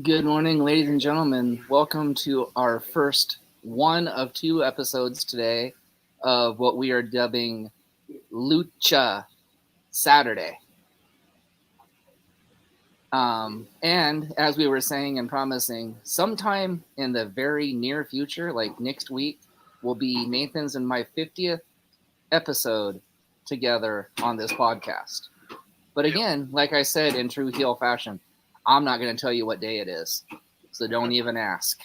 Good morning, ladies and gentlemen. Welcome to our first one of two episodes today of what we are dubbing Lucha Saturday. And as we were saying and promising, sometime in the very near future, like next week, will be Nathan's and my 50th episode together on this podcast. But again, like I said in true heel fashion, I'm not going to tell you what day it is, so don't even ask.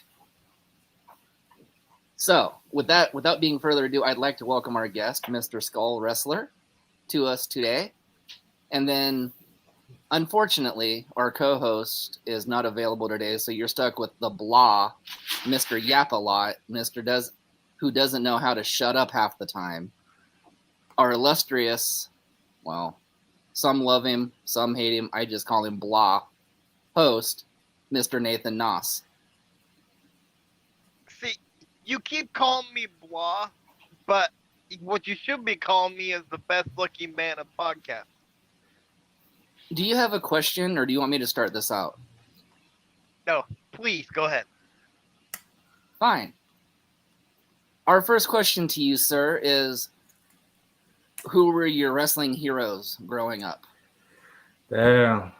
So, without being further ado, I'd like to welcome our guest, Mr. Sskull Wrestler, to us today. And then, unfortunately, our co-host is not available today, so you're stuck with the blah, Mr. Yap-a-Lot, who doesn't know how to shut up half the time. Our illustrious, well, some love him, some hate him, I just call him blah, host, Mr. Nathan Noss. See, you keep calling me blah, but what you should be calling me is the best looking man of podcasts. Do you have a question, or do you want me to start this out? No, please, go ahead. Fine. Our first question to you, sir, is who were your wrestling heroes growing up? Damn.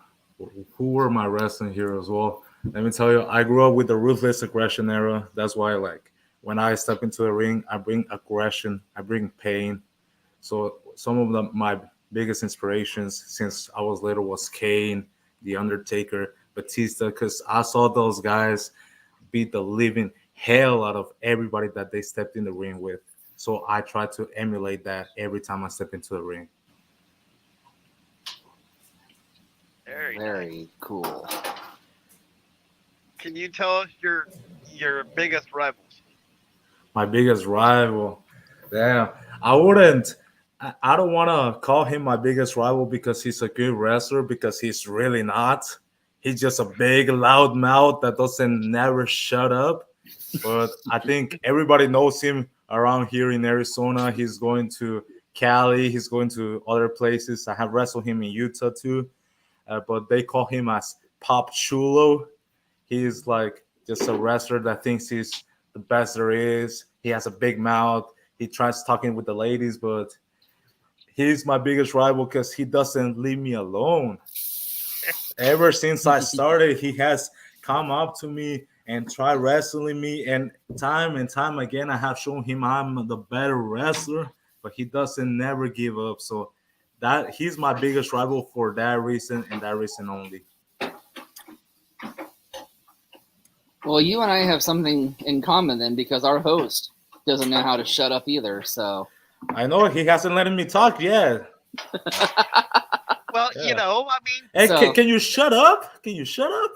Who were my wrestling heroes? Well, let me tell you, I grew up with the ruthless aggression era. That's why, when I step into the ring, I bring aggression, I bring pain. So some of my biggest inspirations since I was little was Kane, The Undertaker, Batista, because I saw those guys beat the living hell out of everybody that they stepped in the ring with. So I try to emulate that every time I step into the ring. Very nice. Cool. Can you tell us your biggest rivals? My biggest rival. Damn. I don't want to call him my biggest rival because he's a good wrestler, because he's really not. He's just a big, loud mouth that doesn't never shut up. But I think everybody knows him around here in Arizona. He's going to Cali. He's going to other places. I have wrestled him in Utah too. But they call him as Pop Chulo. He's like just a wrestler that thinks he's the best there is. He has a big mouth. He tries talking with the ladies, but he's my biggest rival because he doesn't leave me alone. Ever since I started, he has come up to me and tried wrestling me. And time again, I have shown him I'm the better wrestler, but he doesn't never give up. So that he's my biggest rival for that reason and that reason only. Well, you and I have something in common then, because our host doesn't know how to shut up either. So I know he hasn't let me talk yet. Well, Yeah. I mean, Hey, So- can you shut up? Can you shut up?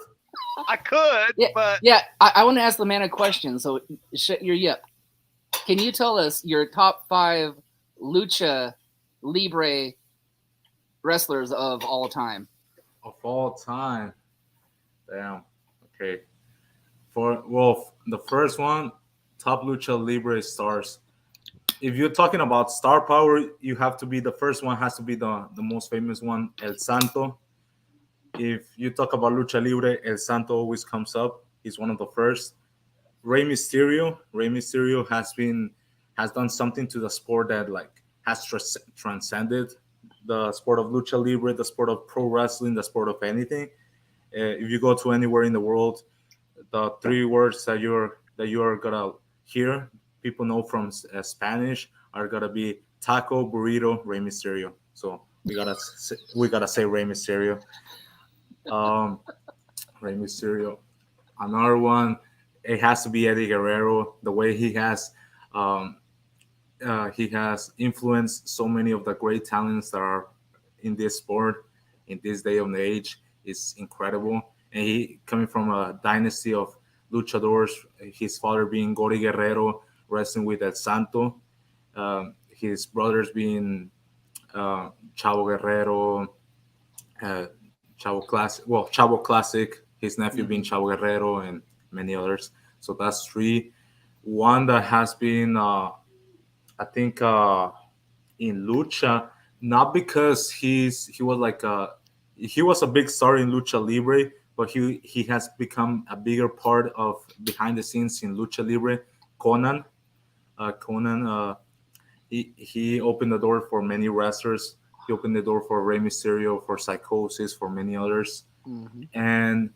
I could, but I want to ask the man a question. So shut your yip. Can you tell us your top 5 lucha libre wrestlers of all time? Of all time. Damn. Okay. The first one, top lucha libre stars. If you're talking about star power, you have to be the first one. Has to be the most famous one, El Santo. If you talk about lucha libre, El Santo always comes up. He's one of the first. Rey Mysterio. Rey Mysterio has done something to the sport that has transcended the sport of lucha libre, the sport of pro wrestling, the sport of anything. If you go to anywhere in the world, the 3 words that you are gonna hear people know from Spanish are gonna be taco, burrito, Rey Mysterio. So we gotta say Rey Mysterio. Rey Mysterio. Another one, it has to be Eddie Guerrero. The way he has influenced so many of the great talents that are in this sport in this day and age is incredible. And he coming from a dynasty of luchadors, his father being Gori Guerrero, wrestling with El Santo, his brothers being Chavo Guerrero, Chavo Classic, his nephew being Chavo Guerrero, and many others. So that's 3. One that has been, I think, in lucha, not because he was like he was a big star in Lucha Libre, but he has become a bigger part of behind the scenes in Lucha Libre. Conan, Conan, he opened the door for many wrestlers. He opened the door for Rey Mysterio, for Psychosis, for many others. Hmm. And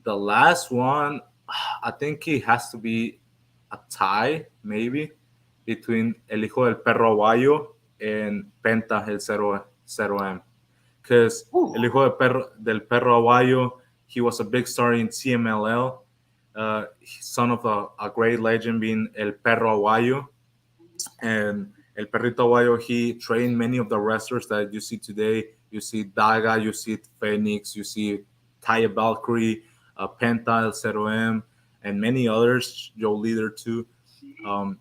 the last one, I think it has to be a tie, maybe, between El Hijo del Perro Aguayo and Penta, el Cero M. Because Ooh. El Hijo del Perro Aguayo, he was a big star in CMLL, son of a great legend being El Perro Aguayo. And El Perrito Aguayo, he trained many of the wrestlers that you see today. You see Daga, you see Phoenix, you see Taya Valkyrie, Penta, El Cero M, and many others, Joe Leader too. Um,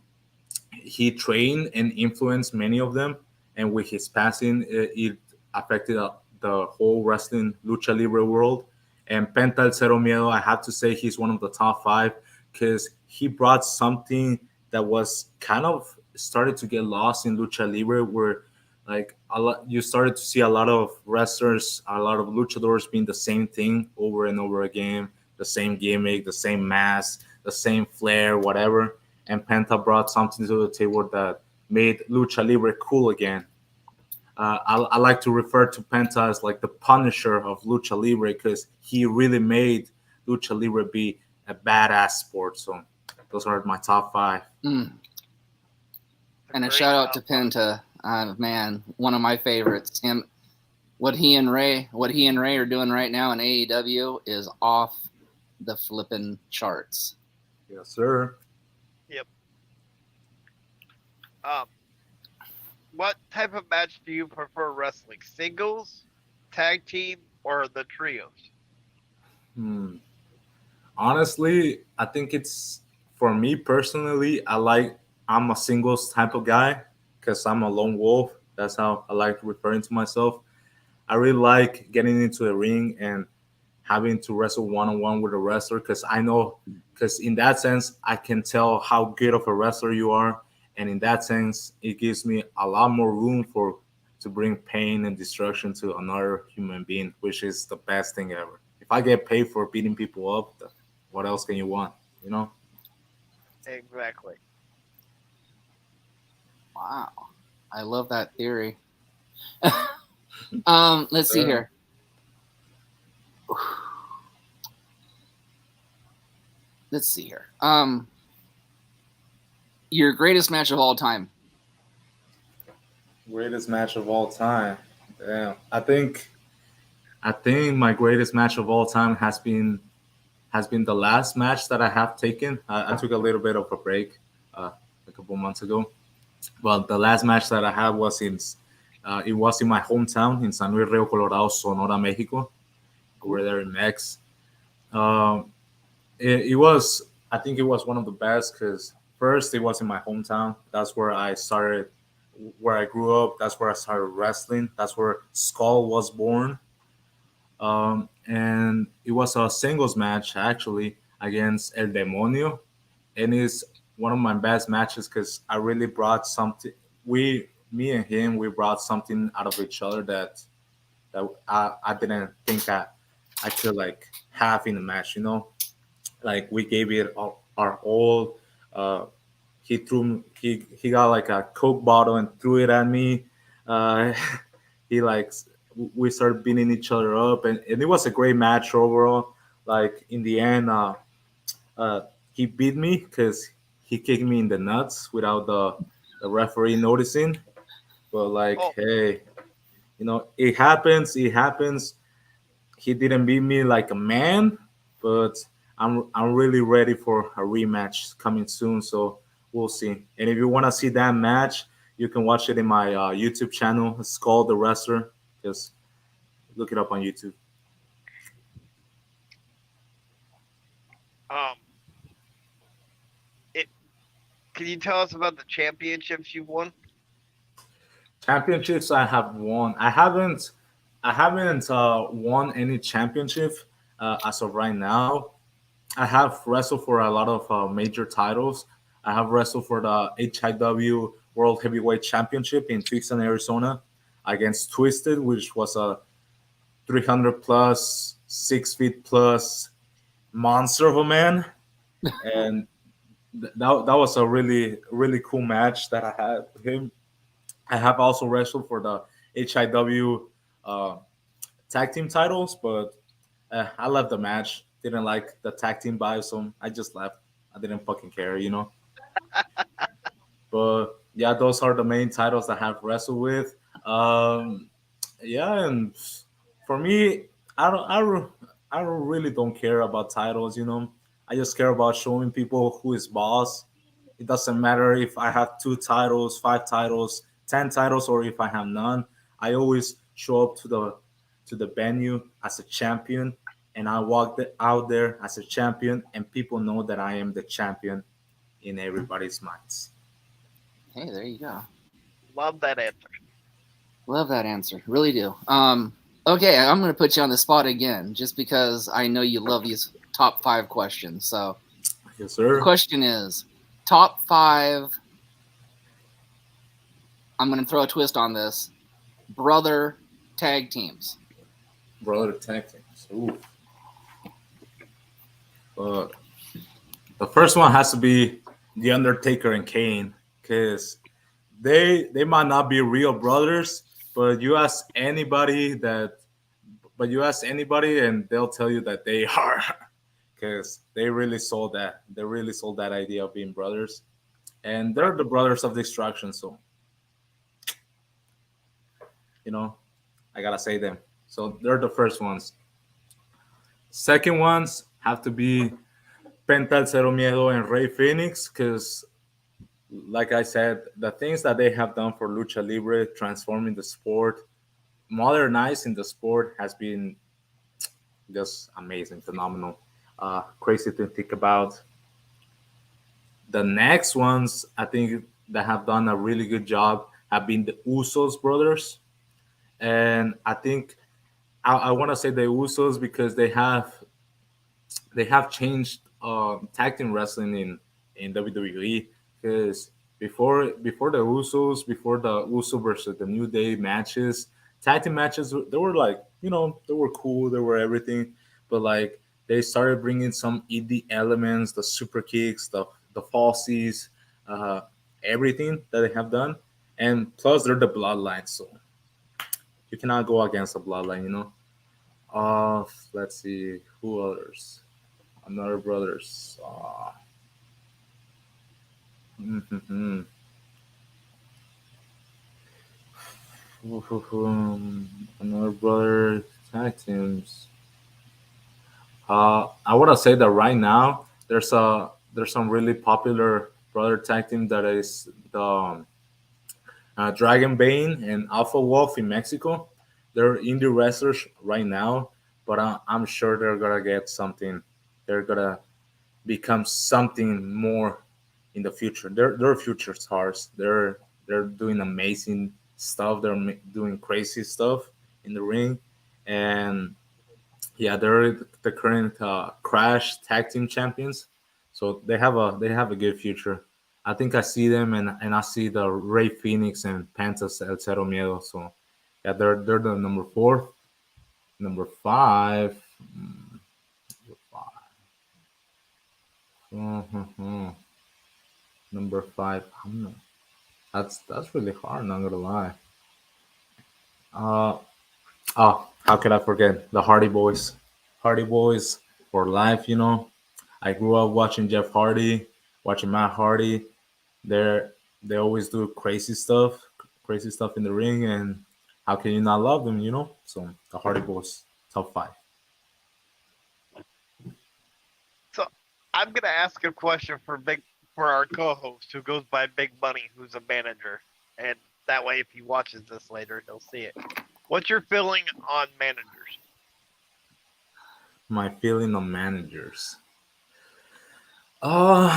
he trained and influenced many of them, and with his passing, it affected the whole wrestling lucha libre world. And Penta El Cero Miedo, I have to say he's one of the top five because he brought something that was kind of started to get lost in lucha libre, where like a lot, you started to see a lot of wrestlers, a lot of luchadors being the same thing over and over again, the same gimmick, the same mask, the same flair, whatever. And Penta brought something to the table that made lucha libre cool again. I like to refer to Penta as like the Punisher of lucha libre because he really made lucha libre be a badass sport. So those are my top five. Mm. It's And a great shout out to top five. Penta. Man, one of my favorites. Him, what he and Ray are doing right now in AEW is off the flippin' charts. Yes, sir. Yep. Um, what type of match do you prefer wrestling? Singles, tag team, or the trios? Hmm. Honestly, I think it's for me personally. I'm a singles type of guy because I'm a lone wolf. That's how I like referring to myself. I really like getting into the ring and having to wrestle one on one with a wrestler because I know, because in that sense, I can tell how good of a wrestler you are. And in that sense, it gives me a lot more room for to bring pain and destruction to another human being, which is the best thing ever. If I get paid for beating people up, what else can you want? You know? Exactly. Wow. I love that theory. Let's see Sure. here. Let's see here. Your greatest match of all time. Greatest match of all time. Damn. I think my greatest match of all time has been the last match that I have taken. I took a little bit of a break a couple months ago, but the last match that I had was it was in my hometown in San Luis Rio Colorado, Sonora, Mexico. Over there in Mex. Um, it was I think it was one of the best because first it was in my hometown. That's where I started, where I grew up. That's where I started wrestling. That's where Skull was born. And it was a singles match actually against El Demonio, and it's one of my best matches because I really brought something. Me and him, we brought something out of each other that I didn't think I could like have in the match. Like we gave it our all. Uh, he got like a Coke bottle and threw it at me. Uh, he like we started beating each other up, and it was a great match overall. Like in the end, uh, he beat me because he kicked me in the nuts without the referee noticing. But like, Oh, hey, it happens. It happens. He didn't beat me like a man, but I'm really ready for a rematch coming soon. So we'll see. And if you want to see that match, you can watch it in my YouTube channel. It's called The Wrestler. Just look it up on YouTube. um, it. Can you tell us about the championships you won? Championships I have won. I haven't won any championship as of right now. I have wrestled for a lot of major titles. I have wrestled for the HIW World Heavyweight Championship in Tucson, Arizona, against Twisted, which was a 300 plus, 6 feet plus monster of a man, and that was a really cool match that I had with him. I have also wrestled for the HIW uh, tag team titles, but I left the match. Didn't like the tag team vibe, so I just left. I didn't fucking care, you know. But yeah, those are the main titles I have wrestled with. Um, yeah, and for me, I don't really don't care about titles. You know, I just care about showing people who is boss. It doesn't matter if I have 2 titles, 5 titles, 10 titles, or if I have none. I always show up to the venue as a champion, and I walk out there as a champion, and people know that I am the champion in everybody's minds. Hey, there you go. Love that answer. Love that answer. Really do. Okay, I'm going to put you on the spot again just because I know you love these top 5 questions. So Yes, the sir. question is top 5. I'm going to throw a twist on this. Brother tag teams. Brother tag teams. Ooh. But the first one has to be The Undertaker and Kane, because they might not be real brothers, but you ask anybody and they'll tell you that they are, because they really sold that idea of being brothers, and Right. they're the brothers of destruction. So you know, I gotta say them. So they're the first ones. Second ones have to be Penta El Cero Miedo and Rey Phoenix, because like I said, the things that they have done for Lucha Libre, transforming the sport, modernizing the sport, has been just amazing, phenomenal, crazy to think about. The next ones, I think, that have done a really good job have been the Usos brothers, and I think I want to say the Usos because they have changed tag team wrestling in WWE, because before the Usos, before the Uso versus the New Day matches, tag team matches, they were like, they were cool, they were everything, but like they started bringing some indie elements, the super kicks, the falsies, uh, everything that they have done, and plus they're the bloodline, so you cannot go against the bloodline, let's see who others. Another brothers. Mhm. Another brother tag teams. I want to say that right now there's some really popular brother tag team that is the Dragon Bane and Alpha Wolf in Mexico. They're indie wrestlers right now, but I'm sure they're gonna get something. They're gonna become something more in the future. They're future stars. They're doing amazing stuff. They're doing crazy stuff in the ring, and yeah, they're the current Crash Tag Team champions. So they have a good future. I think I see them, and I see the Ray Phoenix and Pantas El Cero Miedo. So yeah, they're the number 4. Number 5. Mhm. Number 5. I'm not, that's really hard. Not gonna lie. Uh how could I forget the Hardy Boys? Hardy Boys for life. I grew up watching Jeff Hardy, watching Matt Hardy. They're they always do crazy stuff in the ring, and how can you not love them? So the Hardy Boys, top 5. So I'm gonna ask a question for our co-host who goes by Big Money, who's a manager, and that way, if he watches this later, he'll see it. What's your feeling on managers? My feeling on managers. Uh,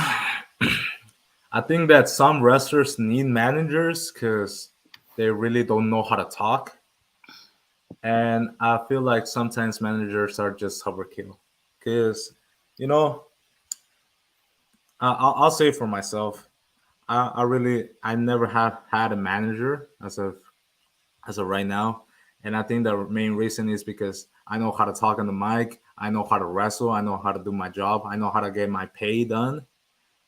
I think that some wrestlers need managers because they really don't know how to talk. And I feel like sometimes managers are just overkill. Because, you know, I'll say for myself, I never have had a manager as of right now, And I think the main reason is because I know how to talk on the mic, I know how to wrestle, I know how to do my job, I know how to get my pay done.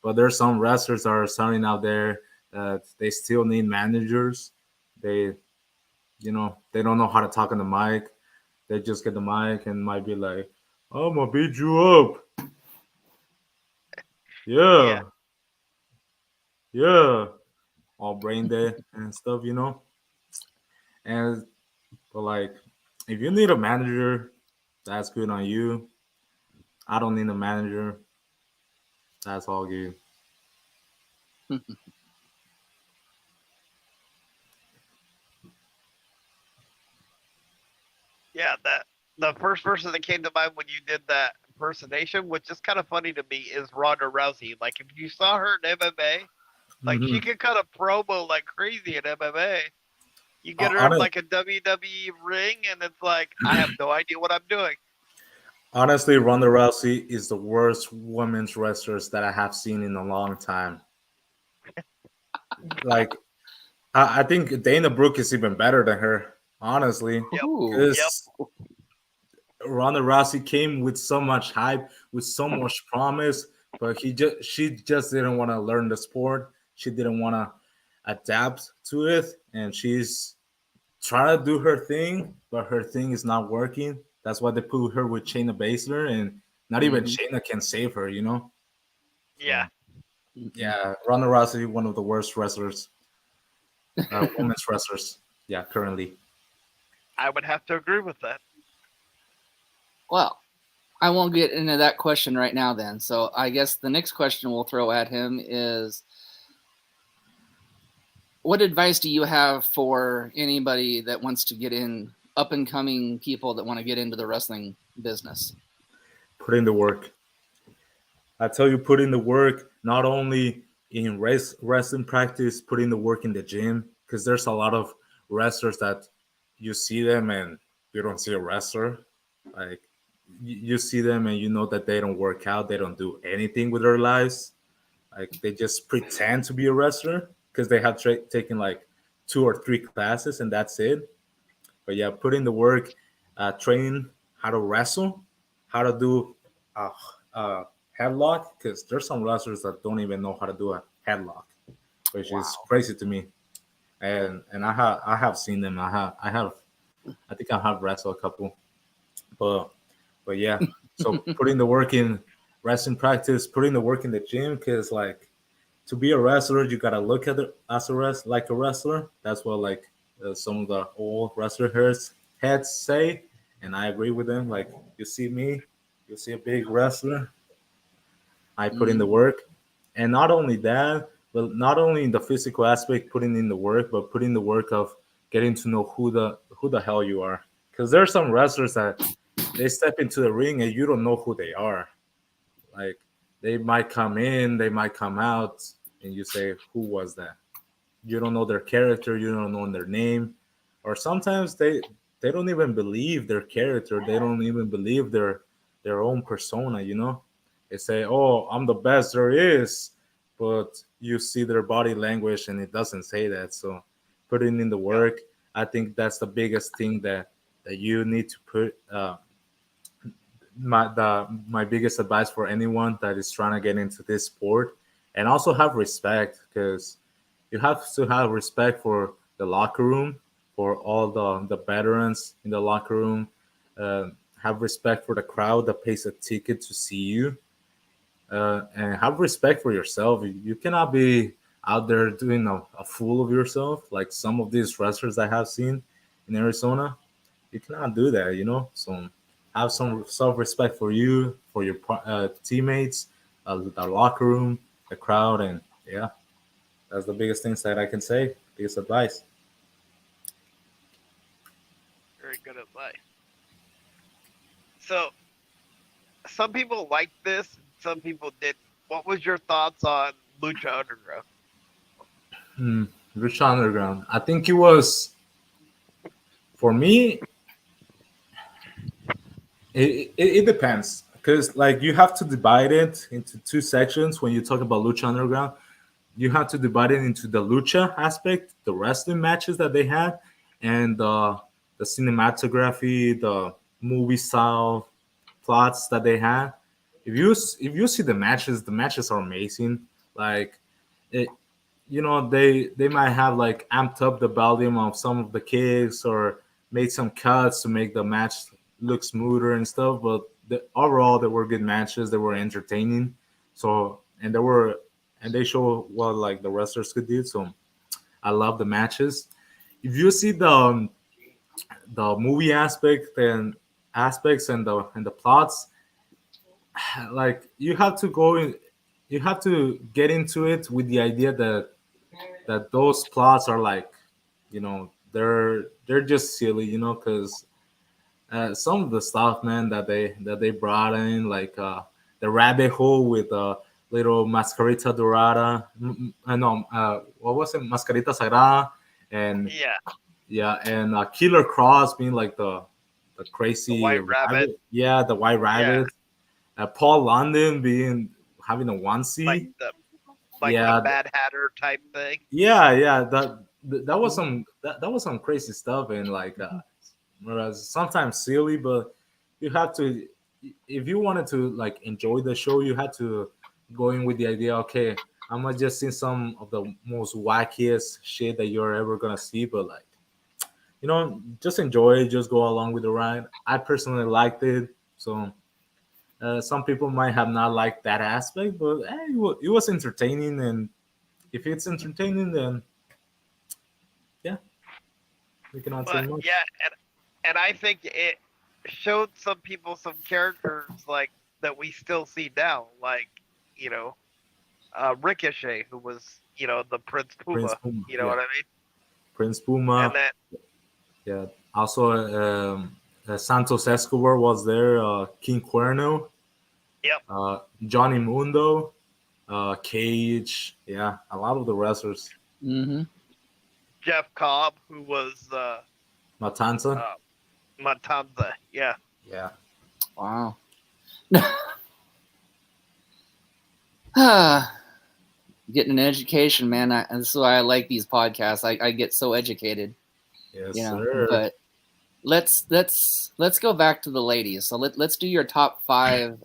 But there's some wrestlers that are starting out there that they still need managers. They, they don't know how to talk on the mic. They just get the mic and might be like, "I'm gonna beat you up." Yeah, Yeah, yeah, all brain dead and stuff. And but like, if you need a manager, that's good on you. I don't need a manager. That's all good. yeah. That the first person that came to mind when you did that impersonation, which is kind of funny to me, is Ronda Rousey. Like if you saw her in MMA, like she Hmm. can cut a promo like crazy in MMA. You get her in like a WWE ring, and it's like I have no idea what I'm doing. Honestly, Ronda Rousey is the worst women's wrestlers that I have seen in a long time. Like, I think Dana Brooke is even better than her, honestly, Yep, Ooh. yep, because Ronda Rousey came with so much hype, with so much promise, but she just didn't want to learn the sport. She didn't want to adapt to it, and she's trying to do her thing, but her thing is not working. That's why they put her with Shayna Baszler, and not even Hmm. Shayna can save her. yeah. So yeah, Ronda Rousey, one of the worst wrestlers, women's wrestlers. Yeah, currently. I would have to agree with that. Well, I won't get into that question right now then. So I guess the next question we'll throw at him is, what advice do you have for anybody that wants to get in, up and coming people that want to get into the wrestling business? Put in the work. I tell you, put in the work not only in wrestling practice, put in the work in the gym, because there's a lot of wrestlers that you see them and you don't see a wrestler. Like you see them and you know that they don't work out, they don't do anything with their lives. Like they just pretend to be a wrestler because they have taken like 2 or 3 classes and that's it. But yeah, put in the work, train how to wrestle, how to do a, a headlock, because there's some wrestlers that don't even know how to do a headlock, which is Wow. crazy to me. And I have seen them. I think I have wrestled a couple, but yeah. So putting the work in wrestling practice, putting the work in the gym, because like to be a wrestler, you gotta look at it as like a wrestler. That's what like some of the old wrestler heads say, and I agree with them. Like you see me, you see a big wrestler. I put in the Mm-hmm. work, and not only that, but not only in the physical aspect, putting in the work, but putting the work of getting to know who the hell you are. Because there are some wrestlers that they step into the ring and you don't know who they are. Like they might come in, they might come out, and you say, "Who was that?" You don't know their character, you don't know their name, or sometimes they don't even believe their character. They don't even believe their own persona. They say, "Oh, I'm the best there is," but you see their body language and it doesn't say that. So, putting in the Yep. work, I think that's the biggest thing that you need to put. My biggest advice for anyone that is trying to get into this sport, and also have respect, because you have to have respect for the locker room, for all the veterans in the locker room. Have respect for the crowd that pays a ticket to see you, and have respect for yourself. You cannot be out there doing a fool of yourself like some of these wrestlers I have seen in Arizona. You cannot do that. So have some self-respect for you, for your teammates, the locker room, the crowd, and yeah, that's the biggest things that I can say. Biggest advice. Very good advice. So some people liked this, and some people didn't. What was your thoughts on Lucha Underground? Hmm. Rich Underground. I think it was, for me. It depends, because like you have to divide it into 2 sections when you talk about Lucha Underground. You have to divide it into the lucha aspect, the wrestling matches that they had, and cinematography, the movie style plots that they had. If you see the matches are amazing. Like it, they might have like amped up the volume of some of the kicks or made some cuts to make the match look smoother and stuff. But overall, they were good matches. They were entertaining. So and they show what like the wrestlers could do. So I love the matches. If you see the movie aspects and the plots, like you have to get into it with the idea that those plots are like, they're just silly, because some of the stuff, man, that they brought in, like the rabbit hole with little mascarita dorada, no, what was it, mascarita sagrada, and Yeah, yeah, and Killer Cross being like the the crazy White Rabbit. rabbit, yeah, the white Yeah, rabbit, Paul London having a like onesie, the yeah, Mad Hatter type thing. yeah, that was some crazy stuff, and like whereas sometimes silly, but you have to, if you wanted to like enjoy the show, you had to go in with the idea, okay, I'm gonna just see some of the most wackiest shit that you're ever gonna see, but like, just enjoy it, just go along with the ride. I personally liked it, so some people might have not liked that aspect, but it was entertaining, and if it's entertaining, then yeah, we cannot say But yeah, much. and I think it showed some people some characters like that we still see now, like you know, Ricochet, who was the Prince Prince Puma. Puma, You know yeah, what I mean? Prince And Puma, then yeah. Also, Santos Escobar was there. King Cuerno, yep, Johnny Mundo, Cage. Yeah, a lot of the wrestlers. Mm-hmm. Jeff Cobb, who was Matanza. uh, Matanza. Yeah, Yeah. Wow. Getting an education, man. That's why I like these podcasts. I get so educated, Yes, sir. But let's go back to the ladies. So let's do your top 5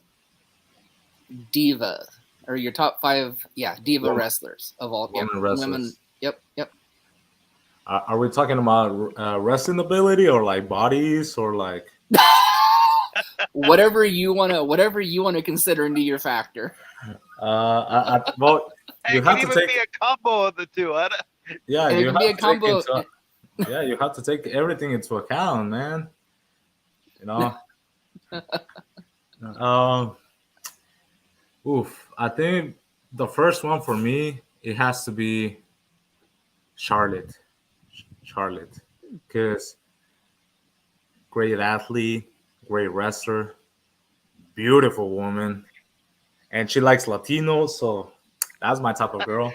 diva, or your top 5, diva Woman, wrestlers of all. Yep, woman women. wrestlers. Yep. Are we talking about wrestling ability or like bodies or like? Whatever you wanna consider into your factor. Well, you it could have to even be take. a combo of the two. Yeah, And it you can be have a to take combo. into. Yeah, you have to take everything into account, man. You know. Um. Oof. I think the first one for me, it has to be Charlotte. Charlotte, because great athlete, great wrestler, beautiful woman, and she likes Latinos, so that's my type of girl.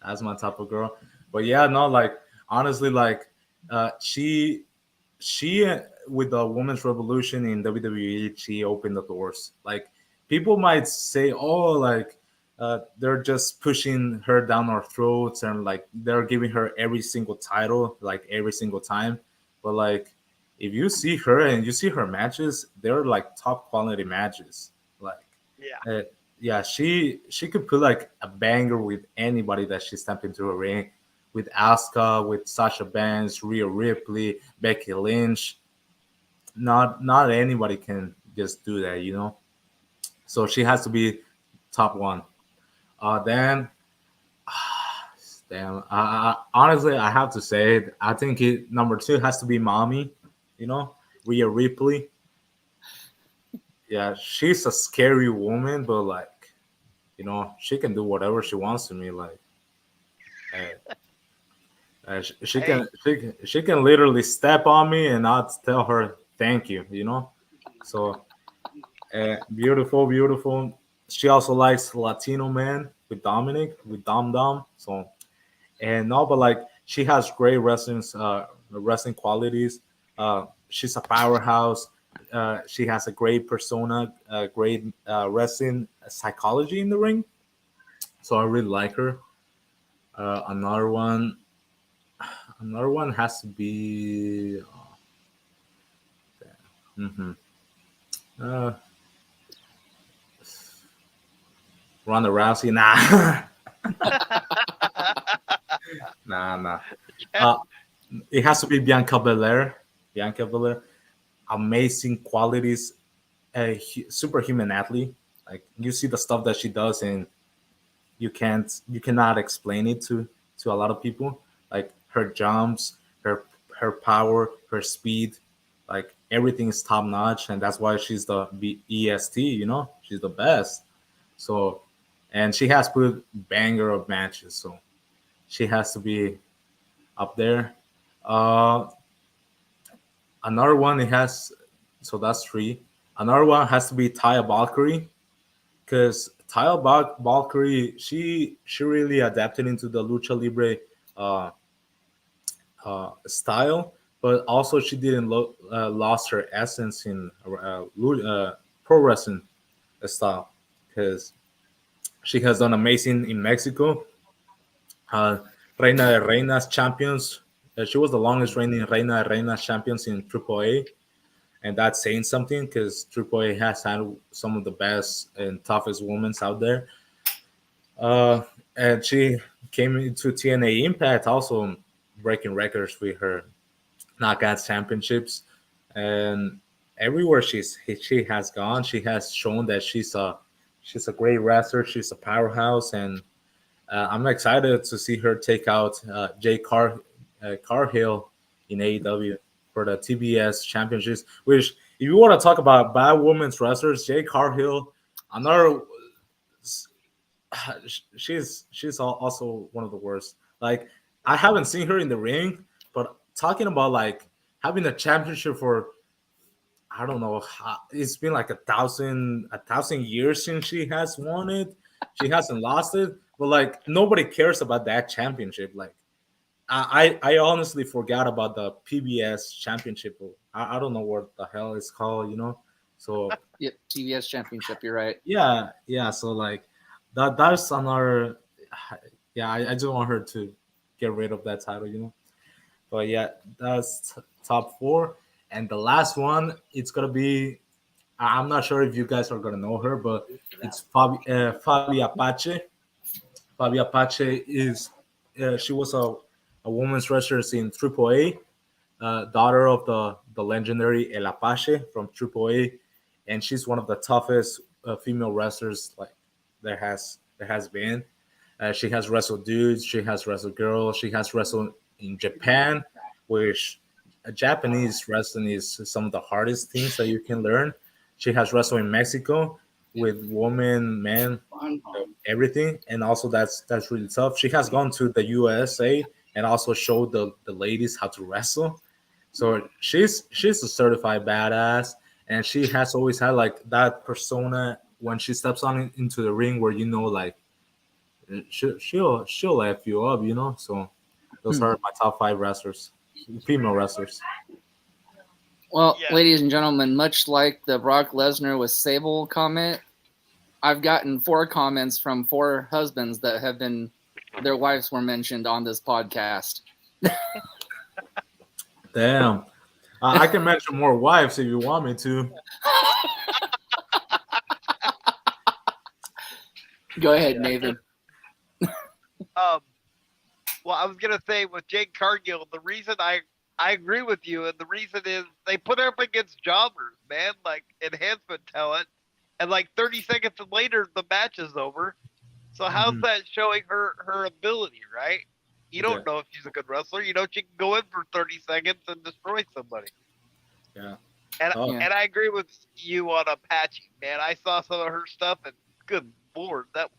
That's my type of girl. But yeah, no, like honestly, like she with the women's revolution in WWE, she opened the doors. Like people might say, oh, like they're just pushing her down our throats and like they're giving her every single title, like every single time. But like if you see her and you see her matches, they're like top quality matches. Like Yeah, uh, yeah, she could put like a banger with anybody that she stepped into a ring, with Asuka, with Sasha Banks, Rhea Ripley, Becky Lynch. Not anybody can just do that. So she has to be top one. Then, damn. Honestly, I have to say it. I think number two has to be Mommy. You know, Rhea Ripley. Yeah, she's a scary woman, but like, she can do whatever she wants to me. Like, she hey, can she can literally step on me and I'll tell her thank you. So beautiful, beautiful. She also likes Latino man with Dominic, with Dom Dom. So and no, but like she has great wrestling qualities. She's a powerhouse. She has a great persona, great wrestling psychology in the ring. So I really like her. Another one has to be. Mm-hmm. Uh, Ronda Rousey, nah, nah. Yeah. Uh, it has to be Bianca Belair. Bianca Belair, amazing qualities, a superhuman athlete. Like you see the stuff that she does, and you cannot explain it to a lot of people. Like her jumps, her power, her speed, like everything is top notch, and that's why she's the EST. You know, she's the best. So, and she has put banger of matches, so she has to be up there. Uh, Another one it has, so that's three. Another one has to be Taya Valkyrie because Valkyrie she really adapted into the lucha libre uh, style, but also she didn't lost her essence in pro wrestling style because she has done amazing in Mexico. Uh, Reina de Reinas champions. She was the longest reigning Reina de Reinas champions in AAA, and that's saying something because AAA has had some of the best and toughest women out there. Uh, and she came into TNA Impact also breaking records with her knockouts championships, and everywhere she has gone, she has shown that she's a great wrestler. She's a powerhouse, and I'm excited to see her take out Carhill in AEW for the TBS championships. Which, if you want to talk about bad women's wrestlers, Jay Carhill, another she's also one of the worst. Like I haven't seen her in the ring, but talking about like having a championship for I don't know, it's been like a thousand years since she has won it. She hasn't lost it, but like nobody cares about that championship. Like I honestly forgot about the PBS championship. I don't know what the hell it's called, you know. So Yep, TBS Championship. You're right. yeah. So like that's another. Yeah, I just want her to get rid of that title, you know. But yeah, that's top four, and the last one it's gonna be. I'm not sure if you guys are gonna know her, but it's Fabi Apache. Fabi Apache is she was a women's wrestler in AAA, daughter of the legendary El Apache from AAA, and she's one of the toughest female wrestlers like there has been. She has wrestled dudes, she has wrestled girls, she has wrestled in Japan, which Japanese wrestling is some of the hardest things that you can learn. She has wrestled in Mexico with women, men, everything, and also that's really tough. She has gone to the USA and also showed the ladies how to wrestle. So she's a certified badass, and she has always had like that persona when she steps on into the ring where you know like she'll f you up, you know. So those Hmm. are my top five wrestlers, female wrestlers. Well, Yeah. ladies and gentlemen, much like the Brock Lesnar with Sable comment, I've gotten 4 comments from 4 husbands that have been their wives were mentioned on this podcast. Damn, I can mention more wives if you want me to. Go ahead, Nathan. Um. Well, I was gonna say with Jake Cargill, the reason I agree with you, and the reason is they put her up against jobbers, man, like enhancement talent, and like 30 seconds later the match is over. So how's Mhm. that showing her ability, right? You Yeah, don't know if she's a good wrestler. You know she can go in for 30 seconds and destroy somebody. yeah. And Oh, Yeah. and I agree with you on Apache, man. I saw some of her stuff, and good lord, that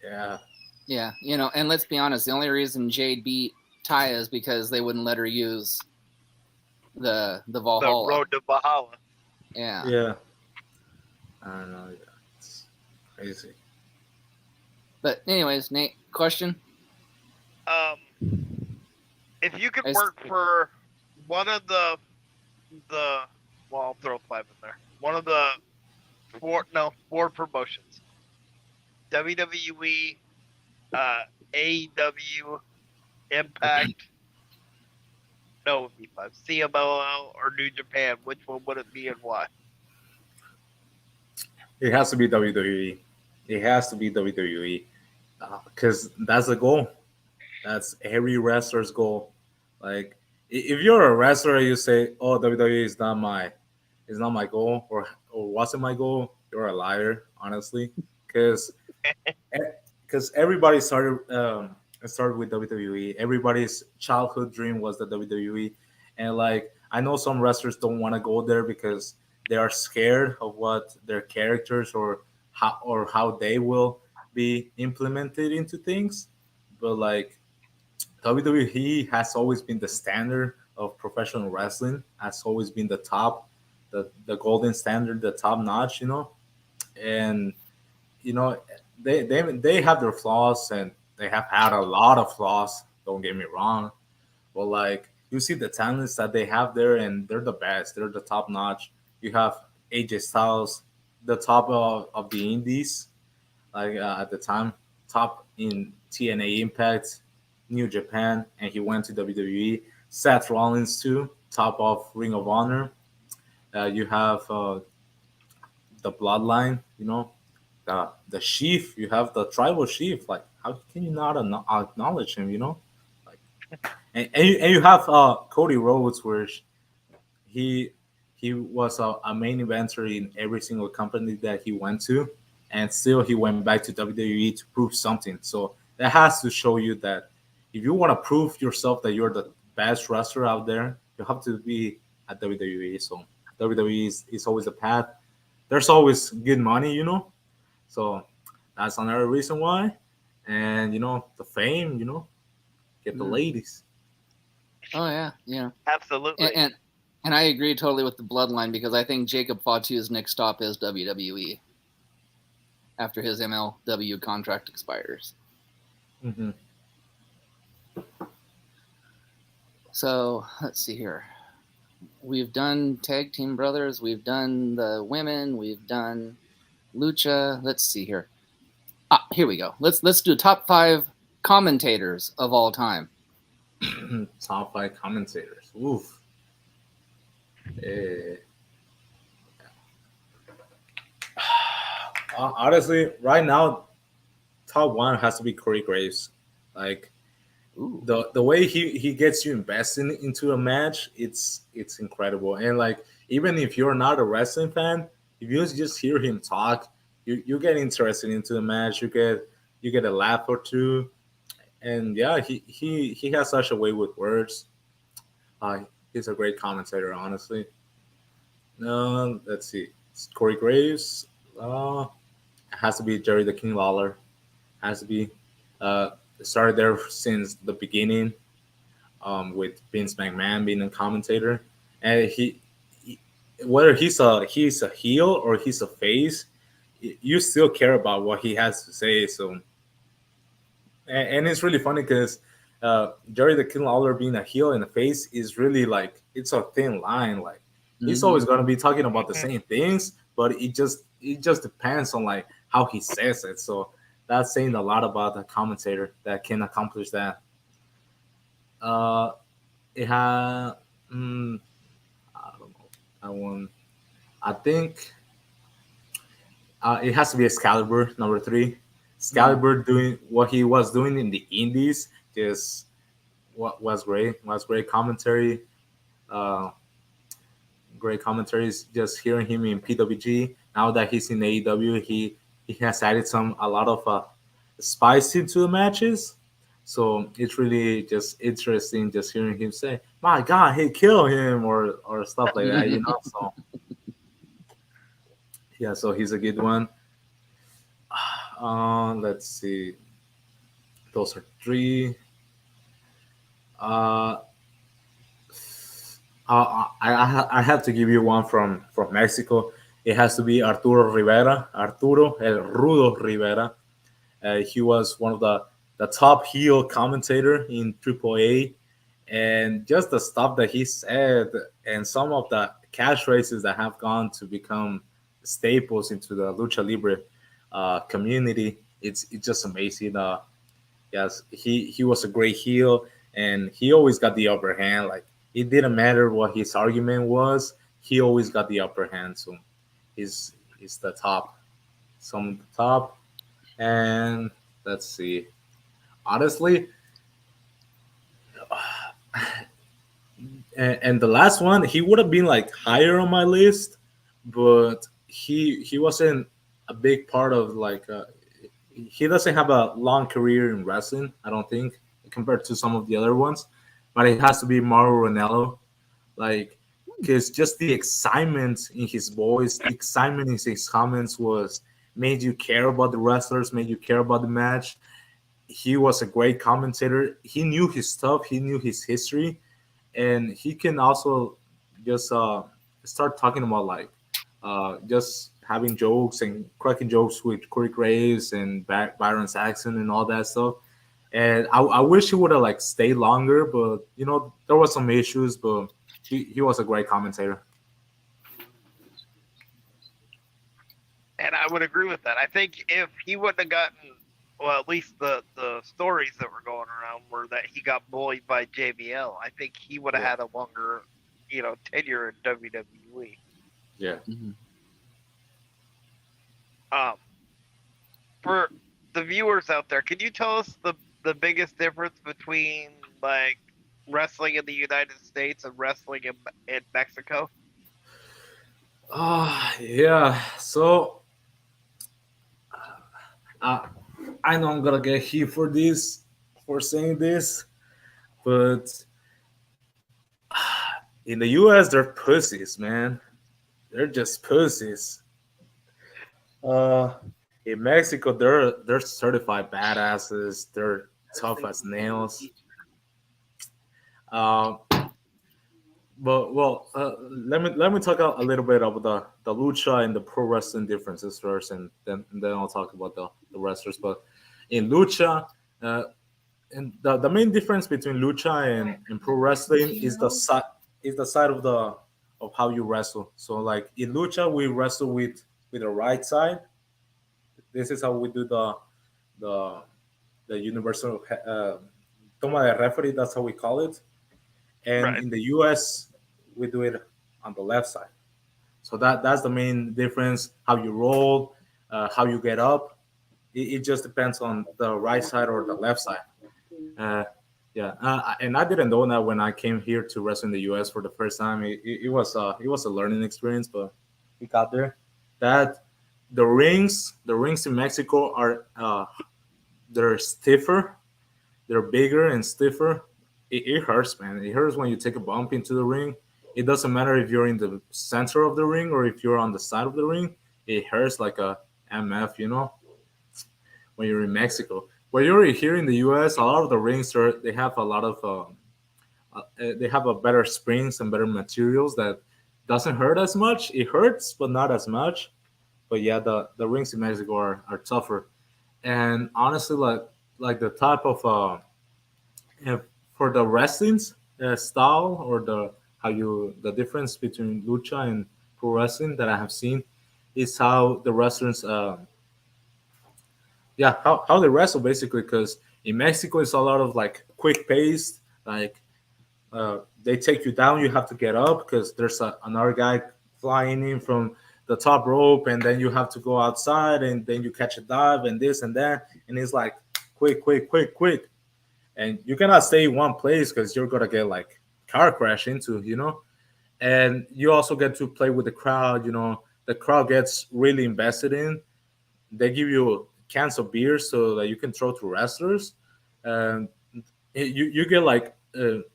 yeah. Yeah, and let's be honest, the only reason Jade beat Taya is because they wouldn't let her use the the Valhalla. road to Valhalla. Yeah. Yeah. I don't know. Yeah. It's crazy. But anyways, Nate, question? If you could I s- work for one of the well, I'll throw 5 in there. One of the four promotions: WWE, uh, AEW, Impact, No, it would be five. CMLL or New Japan? Which one would it be and why? It has to be WWE. It has to be WWE because that's the goal. That's every wrestler's goal. Like if you're a wrestler, and you say, "Oh, WWE is not my goal," or wasn't my goal. You're a liar, honestly, because because everybody started with WWE. Everybody's childhood dream was the WWE, and like I know some wrestlers don't want to go there because they are scared of what their characters or how they will be implemented into things. But like WWE has always been the standard of professional wrestling. Has always been the top, the golden standard, the top notch. And you know they have their flaws and they have had a lot of flaws. Don't get me wrong, but like you see the talents that they have there, and they're the best. They're the top notch. You have AJ Styles, the top of the Indies, like at the time, top in TNA Impact, New Japan, and he went to WWE. Seth Rollins too, top of Ring of Honor. You have the Bloodline, the chief. You have the tribal chief. Like, how can you not acknowledge him? Like, and you have Cody Rhodes, where he he was a main eventer in every single company that he went to, and still he went back to WWE to prove something. So that has to show you that if you want to prove yourself that you're the best wrestler out there, you have to be at WWE. So WWE is always the path. There's always good money. So that's another reason why. And the fame, get the Mm. ladies. Oh yeah, yeah, and, Absolutely. and and I agree totally with the bloodline because I think Jacob Fatu's next stop is WWE after his MLW contract expires. Hmm. So let's see here. We've done tag team brothers. We've done the women. We've done lucha. Let's see here. Here we go. Let's do top 5 commentators of all time. Top five commentators. Oof. Eh, honestly, right now, top one has to be Corey Graves. Like Ooh. the way he gets you invested into a match, it's incredible. And like even if you're not a wrestling fan, if you just hear him talk, you get interested into the match. You get a laugh or two, and yeah, he has such a way with words. Uh, he's a great commentator, honestly. Let's see, Corey Graves. Uh, has to be Jerry the King Lawler. Has to be. Uh, Started there since the beginning, with Vince McMahon being a commentator, and whether he's a heel or he's a face, you still care about what he has to say. So, and it's really funny because Jerry the King Lawler being a heel and a face is really like it's a thin line. Like he's Mm-hmm. always gonna be talking about the Mhm. same things, but it just depends on like how he says it. So that's saying a lot about the commentator that can accomplish that. Uh, it had, I don't know, that one. I think it has to be Excalibur, number three. Mm. Excalibur doing what he was doing in the Indies, just what was great. Was great commentary. Uh, Great commentaries. Just hearing him in PWG. Now that he's in AEW, he has added a lot of spice into the matches. So it's really just interesting just hearing him say, "My God, hey, kill him," or stuff like that. So yeah, so he's a good one. Let's see. Those are three. Uh, I have to give you one from Mexico. It has to be Arturo Rivera, Arturo El Rudo Rivera. He was one of the top heel commentator in AAA, and just the stuff that he said and some of the catchphrases that have gone to become staples into the lucha libre community. It's just amazing. Yes, he was a great heel, and he always got the upper hand. Like it didn't matter what his argument was. He always got the upper hand. So he's the top, some the top. And let's see. Honestly, and the last one, he would have been like higher on my list, but he wasn't a big part of like. He doesn't have a long career in wrestling. I don't think compared to some of the other ones, but it has to be Mauro Ranello. Like, because just the excitement in his voice, the excitement in his comments was made you care about the wrestlers, made you care about the match. He was a great commentator. He knew his stuff. He knew his history, and he can also just start talking about like just having jokes and cracking jokes with Corey Graves and Byron Saxon and all that stuff. And I wish he would have like stayed longer, but you know there was some issues, but he was a great commentator. And I would agree with that. I think if he wouldn't have gotten, well, at least the stories that were going around were that he got bullied by JBL. I think he would have had a longer, tenure in WWE. Yeah. Mm-hmm. For the viewers out there, can you tell us the biggest difference between like wrestling in the United States and wrestling in Mexico? Yeah. So uh, I know I'm gonna get heat for this, for saying this, but in the U.S. they're pussies, man. They're just pussies. Uh, in Mexico, they're certified badasses. They're tough as nails. Um, but well, let me talk a little bit about the lucha and the pro wrestling differences first, and then I'll talk about the wrestlers. But in lucha, uh, and the main difference between lucha and pro wrestling is the side of the of how you wrestle. So like in lucha, we wrestle with the right side. This is how we do the the universal toma de referee. That's how we call it. And Right. in the US, we do it on the left side. So that's the main difference. How you roll, how you get up. It just depends on the right side or the left side. Uh, yeah, and I didn't know that when I came here to wrestle in the U.S. for the first time. It was a learning experience, but we got there. That the rings in Mexico are they're stiffer, they're bigger and stiffer. It hurts, man. It hurts when you take a bump into the ring. It doesn't matter if you're in the center of the ring or if you're on the side of the ring. It hurts like a MF, when you're in Mexico. When you're here in the U.S., a lot of the rings they have a lot of they have a better springs and better materials that doesn't hurt as much. It hurts, but not as much. But yeah, the rings in Mexico are tougher. And honestly, like the type of uh, for the wrestling style or the difference between lucha and pro wrestling that I have seen is how the wrestlers yeah how they wrestle basically, because in Mexico it's a lot of like quick pace, like they take you down, you have to get up because there's another guy flying in from the top rope, and then you have to go outside, and then you catch a dive and this and that, and it's like quick, quick, quick, quick, and you cannot stay in one place because you're gonna get like car crash into, and you also get to play with the crowd. The crowd gets really invested in. They give you cans of beer so that you can throw to wrestlers, and you get like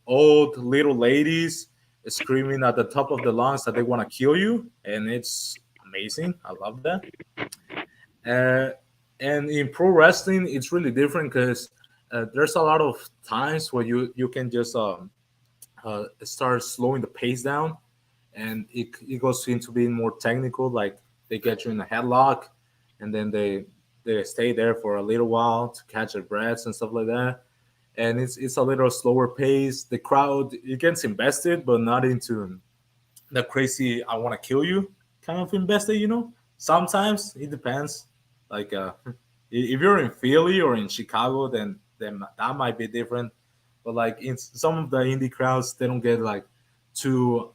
old little ladies screaming at the top of the lungs that they want to kill you, and it's amazing. I love that. uh, and in pro wrestling it's really different because there's a lot of times where you can just start slowing the pace down, and it goes into being more technical. Like they get you in a headlock, and then they stay there for a little while to catch their breaths and stuff like that. And it's a little slower pace. The crowd, it gets invested, but not into the crazy "I want to kill you" kind of invested. Sometimes it depends. Like if you're in Philly or in Chicago, then that might be different. but like in some of the indie crowds, they don't get like too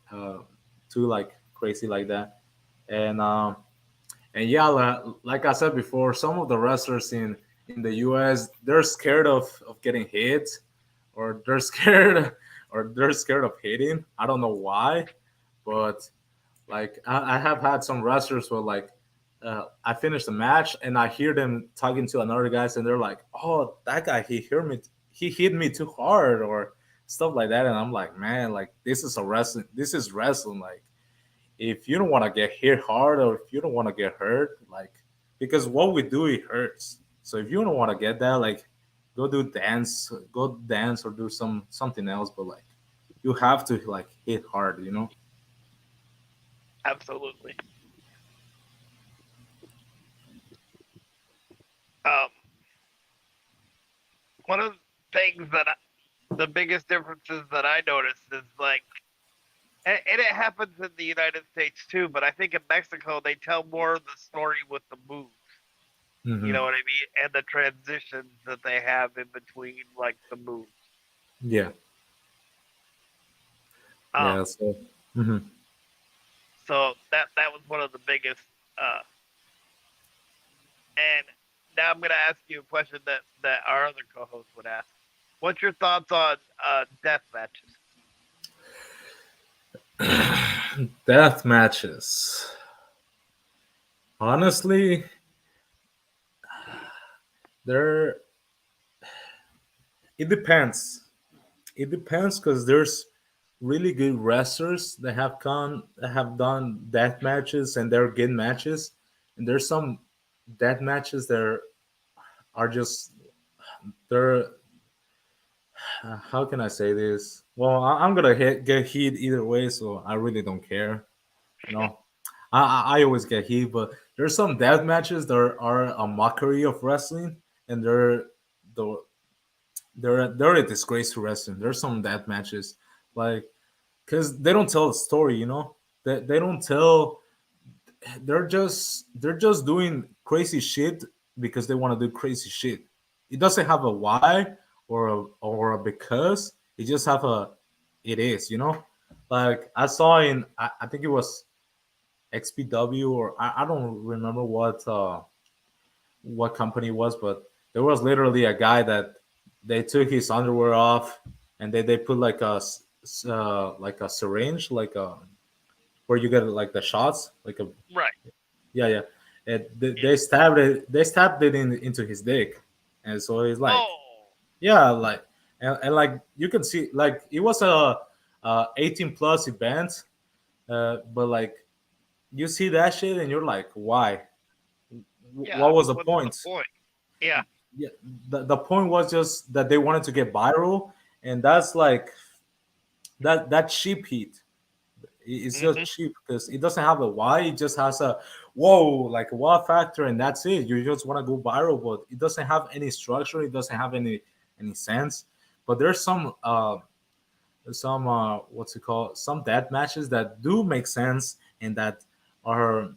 too like crazy like that. And and yeah, like I said before, some of the wrestlers in the US, they're scared of getting hit, or they're scared or they're scared of hitting. I don't know why, but like I have had some wrestlers where like I finish the match and I hear them talking to another guys and they're like, "Oh, that guy he hit me too hard," or stuff like that, and I'm like, "Man, like this is wrestling. Like if you don't want to get hit hard or if you don't want to get hurt, like because what we do it hurts. So if you don't want to get that, like go dance or do something else, but like you have to like hit hard, you know." Absolutely. Um, one of the things the biggest differences that I noticed is like, and it happens in the United States too, but I think in Mexico they tell more of the story with the moves. You Hmm. know what I mean? And the transitions that they have in between, like the moves. Yeah, Um, yeah. So, hmm so that was one of the biggest. Uh, and now I'm gonna ask you a question that our other co-host would ask. What's your thoughts on death matches? death matches. Honestly, there it depends. It depends because there's really good wrestlers that have done death matches and they're good matches, and there's some death matches that are just they're how can I say this? Well, I'm gonna get heat either way, so I really don't care. You know, I always get heat, but there's some death matches that are a mockery of wrestling, and the they're a disgrace to wrestling. There's some death matches like because they don't tell a story, you know. They don't tell. They're just doing crazy shit because they want to do crazy shit. It doesn't have a why or a because. It just have a it is, you know. Like I saw in I think it was XPW or I don't remember what company it was, but there was literally a guy that they took his underwear off and they put like a syringe like a where you get like the shots like a Right. yeah, yeah. And Yeah. they stabbed it into his dick, and so he's like, Oh. yeah, like, and like you can see, like it was a 18 plus event, but like you see that shit, and you're like, why? Yeah. What was the What's the point? point? Yeah. Yeah, the point was just that they wanted to get viral, and that's like that cheap heat. It's just Hmm. cheap because it doesn't have a why. It just has a whoa, like a wow factor, and that's it. You just want to go viral, but it doesn't have any structure. It doesn't have any sense. But there's some what's it called? Some death matches that do make sense and that are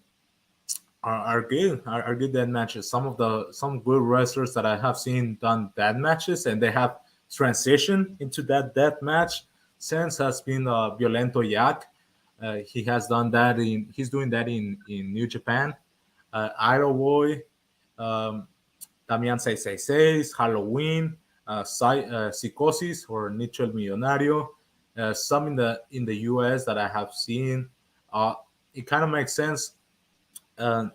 are good are good death matches. Some good wrestlers that I have seen done death matches and they have transitioned into that death match sense has been Violento Yak. He has done that in he's doing that in New Japan. Idol Boy, um, Damian 666, Halloween, Psicosis or Nicho el Millonario. Some in the US that I have seen. Uh, it kind of makes sense.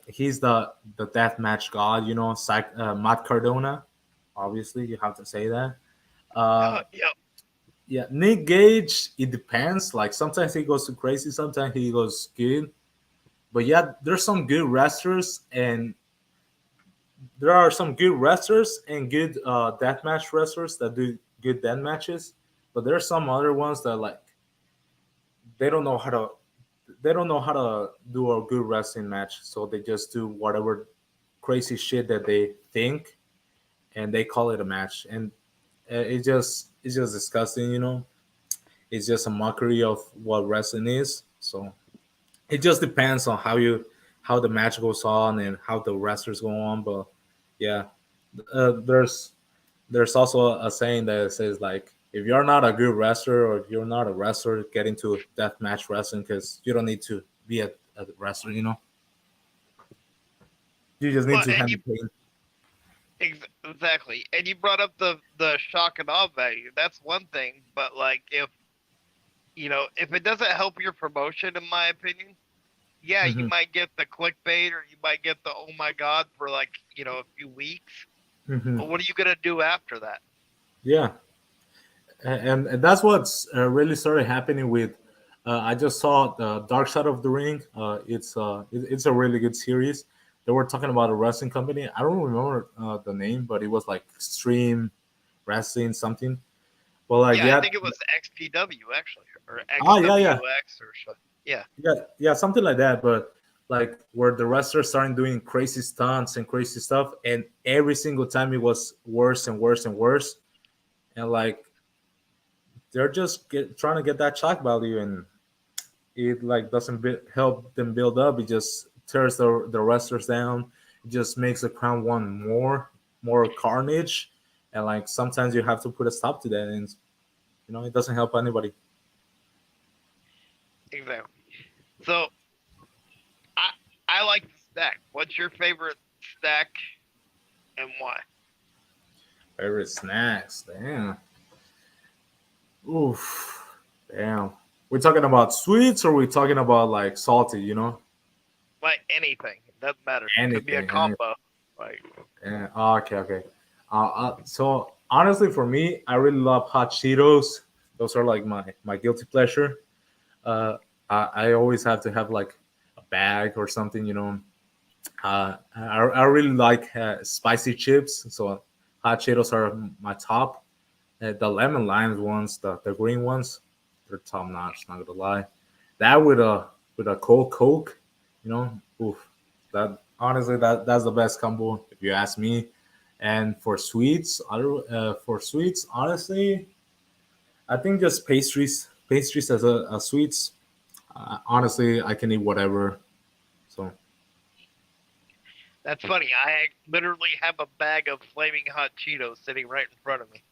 He's the death match god, you know, Matt Cardona. Obviously, you have to say that. Uh, Yep. yeah, Nick Gage. It depends. Like sometimes he goes too crazy, sometimes he goes good. But yeah, there's some good wrestlers, and there are some good wrestlers and good deathmatch wrestlers that do good death matches. But there's some other ones that like they don't know how to they don't know how to do a good wrestling match, so they just do whatever crazy shit that they think, and they call it a match, and it's just disgusting, you know. It's just a mockery of what wrestling is. So it just depends on how the match goes on and how the wrestlers go on. But yeah, there's also a saying that says like if you're not a good wrestler or you're not a wrestler, get into deathmatch wrestling because you don't need to be a wrestler. You just need Well, to and handle you pain. exactly, and you brought up the shock and awe value. That's one thing, but like if it doesn't help your promotion, in my opinion, yeah, you Hmm. might get the clickbait or you might get the oh my god for like a few weeks. Hmm. But what are you gonna do after that? Yeah, and that's what's really started happening with. I just saw the Dark Side of the Ring. It's a really good series. They were talking about a wrestling company. I don't remember the name, but it was like Extreme Wrestling something. Well, like Yeah, I yeah, think it was XPW actually, or yeah, yeah, XWX or so. Yeah, yeah, something like that. But like where the wrestlers started doing crazy stunts and crazy stuff, and every single time it was worse and worse and worse. And like they're just trying to get that shock value, and it like doesn't help them build up. It just tears the wrestlers down. It just makes the crowd want more carnage, and like sometimes you have to put a stop to that, and it doesn't help anybody. exactly. So I I like the stack. What's your favorite stack and why? Favorite snacks, damn. Oof, damn. We're talking about sweets, or we're talking about like salty, Like anything, it doesn't matter. Could be a anything. combo. Like Yeah. Oh, okay, okay. So honestly, for me, I really love hot Cheetos. Those are like my guilty pleasure. Uh, I always have to have like a bag or something. I really like spicy chips. So hot Cheetos are my top. The lemon limes ones, the green ones, they're top notch. Not gonna lie. That with a cold Coke, oof. That honestly, that's the best combo if you ask me. And for sweets, honestly, I think just pastries as a sweets. Honestly, I can eat whatever. So that's funny. I literally have a bag of flaming hot Cheetos sitting right in front of me.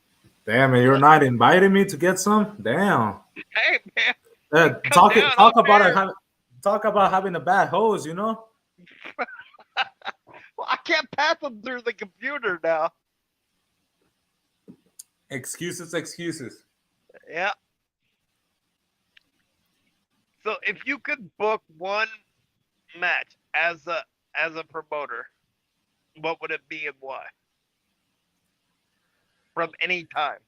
damn, and you're Like, not inviting me to get some. Damn. hey man, you Uh, can come talk down talk off about air. talk about having a bad hose. Well, I can't pass them through the computer now. Excuses, excuses. Yeah. So if you could book one match as a promoter, what would it be and why? From any time.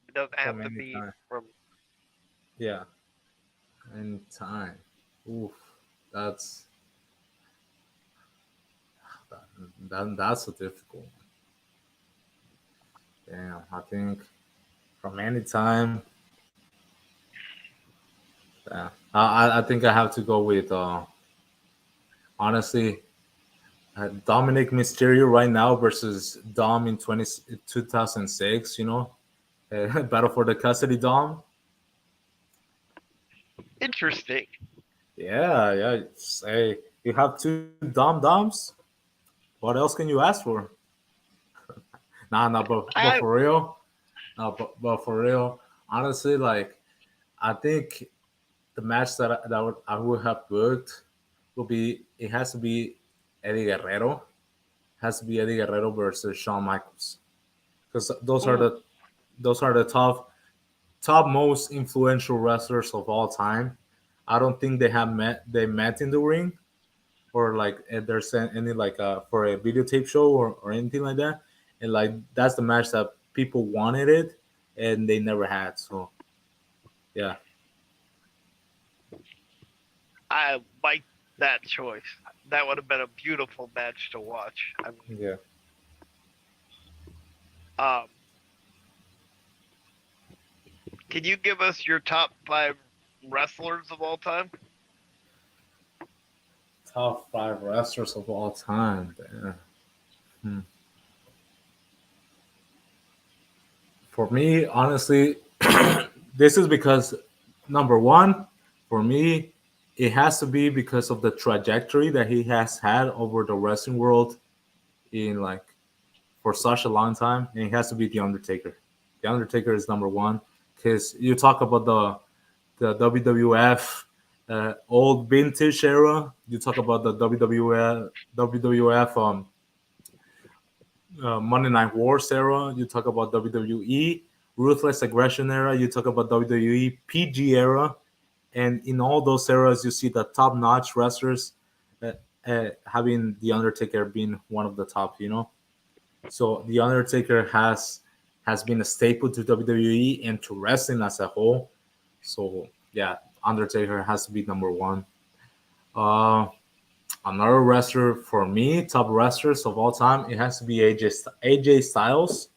It doesn't have From to any be time. from. Yeah, any time. Oof, that's that's a difficult one. Damn, I think from any time. Yeah, I think I have to go with honestly Dominic Mysterio right now versus Dom in 2006. Battle for the custody Dom. Interesting. Yeah, yeah. Say you have two Doms. What else can you ask for? Nah, nah, but I for real, no, but for real, honestly, like I think the match I would have booked would be it has to be Eddie Guerrero. Has to be Eddie Guerrero versus Shawn Michaels because those are ooh, the top most influential wrestlers of all time. I don't think they met in the ring or like if there's any like for a videotape show or anything like that. And like that's the match that people wanted it and they never had. So yeah, I like that choice. That would have been a beautiful match to watch. I mean, yeah. um, can you give us your top five wrestlers of all time? Top five wrestlers of all time. Damn. Hmm. For me, honestly, this is because number one, for me, it has to be because of the trajectory that he has had over the wrestling world in like for such a long time, and it has to be the Undertaker. The Undertaker is number one. because you talk about the WWF old vintage era. You talk about the WWF Monday Night Wars era. You talk about WWE Ruthless Aggression era. You talk about WWE PG era, and in all those eras, you see the top notch wrestlers, uh, having the Undertaker being one of the top. So the Undertaker has been a staple to WWE and to wrestling as a whole. So yeah, Undertaker has to be number one. Uh, Another wrestler for me, top wrestlers of all time, it has to be AJ Styles.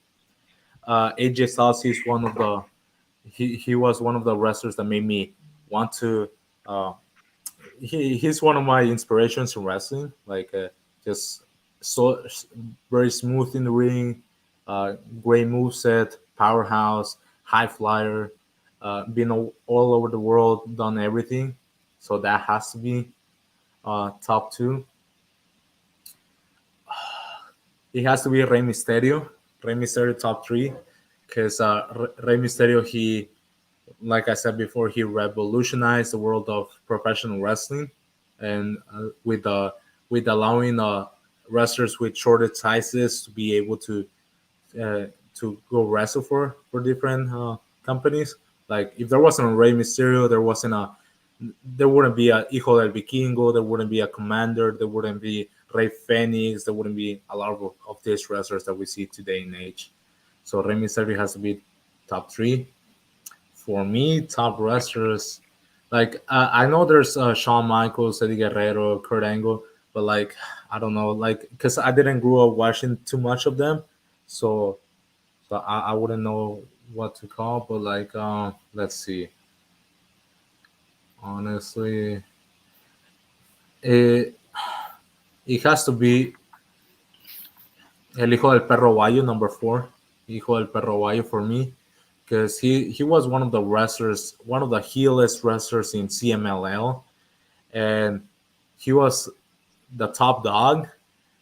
AJ Styles, he was one of the wrestlers that made me want to. Uh, he's one of my inspirations in wrestling. Like just so very smooth in the ring, great moveset, powerhouse, high flyer, been all over the world, done everything. So that has to be top two. It has to be Rey Mysterio. Rey Mysterio top three, because Rey Mysterio, he, like I said before, he revolutionized the world of professional wrestling, and with allowing wrestlers with shorter sizes to be able uh, to go wrestle for different companies. Like if there wasn't a Rey Mysterio, there wouldn't be a Hijo del Vikingo, there wouldn't be a Commander, there wouldn't be Rey Fenix, there wouldn't be a lot of these wrestlers that we see today in age. So Rey Mysterio has to be top three. For me, top wrestlers, like I know there's Shawn Michaels, Eddie Guerrero, Kurt Angle, but like I don't know, like because I didn't grow up watching too much of them, so I wouldn't know what to call. But like let's see, honestly, it it has to be El Hijo del Perro Guayo, number four. Hijo del Perro Guayo for me, because he was one of the wrestlers, one of the heelest wrestlers in CMLL, and he was the top dog,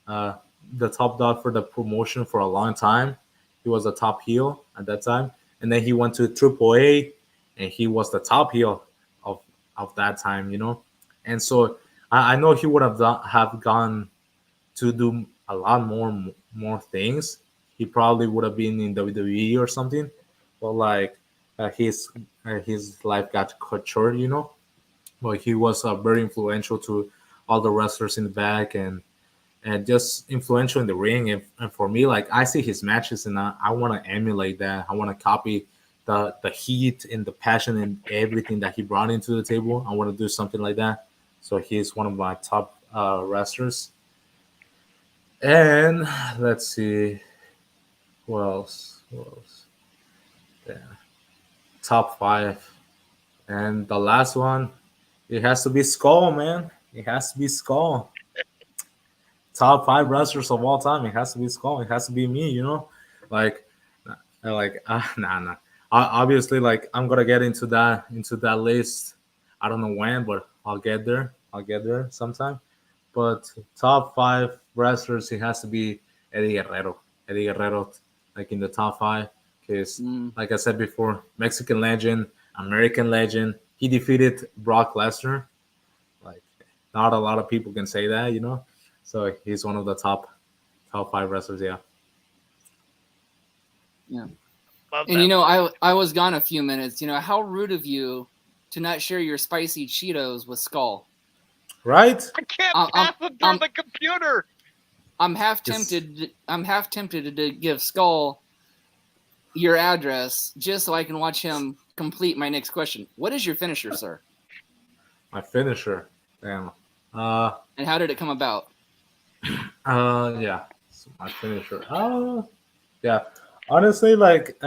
uh, the top dog for the promotion for a long time. He was the top heel at that time, and then he went to Triple A, and he was the top heel of of that time. And so I know he would have gone to do a lot more things. He probably would have been in WWE or something, but like his life got cut short. But he was very influential to all the wrestlers in the back, and just influential in the ring. And for me, like I see his matches, and I want to emulate that. I want to copy the heat and the passion and everything that he brought into the table. I want to do something like that. So he's one of my top wrestlers. And let's see who else. Who else? Yeah. Top five. And the last one, it has to be Skull, man. It has to be Skull. Top five wrestlers of all time. It has to be Skull. It has to be me. Like, nah, nah. Obviously, like I'm gonna get into that list. I don't know when, but I'll get there. I'll get there sometime. But top five wrestlers, it has to be Eddie Guerrero. Eddie Guerrero, like in the top five, because Mm. like I said before, Mexican legend, American legend. He defeated Brock Lesnar. Like not a lot of people can say that. So he's one of the top five wrestlers. Yeah. Yeah. Love And that. I was gone a few minutes. How rude of you to not share your spicy Cheetos with Skull. Right. I can't I'm pass them through I'm the computer. I'm half Just tempted. I'm half tempted to give Skull your address just so I can watch him complete my next question. What is your finisher, sir? my finisher. Damn. Uh. And how did it come about? Yeah. So my finisher. Yeah. Honestly, like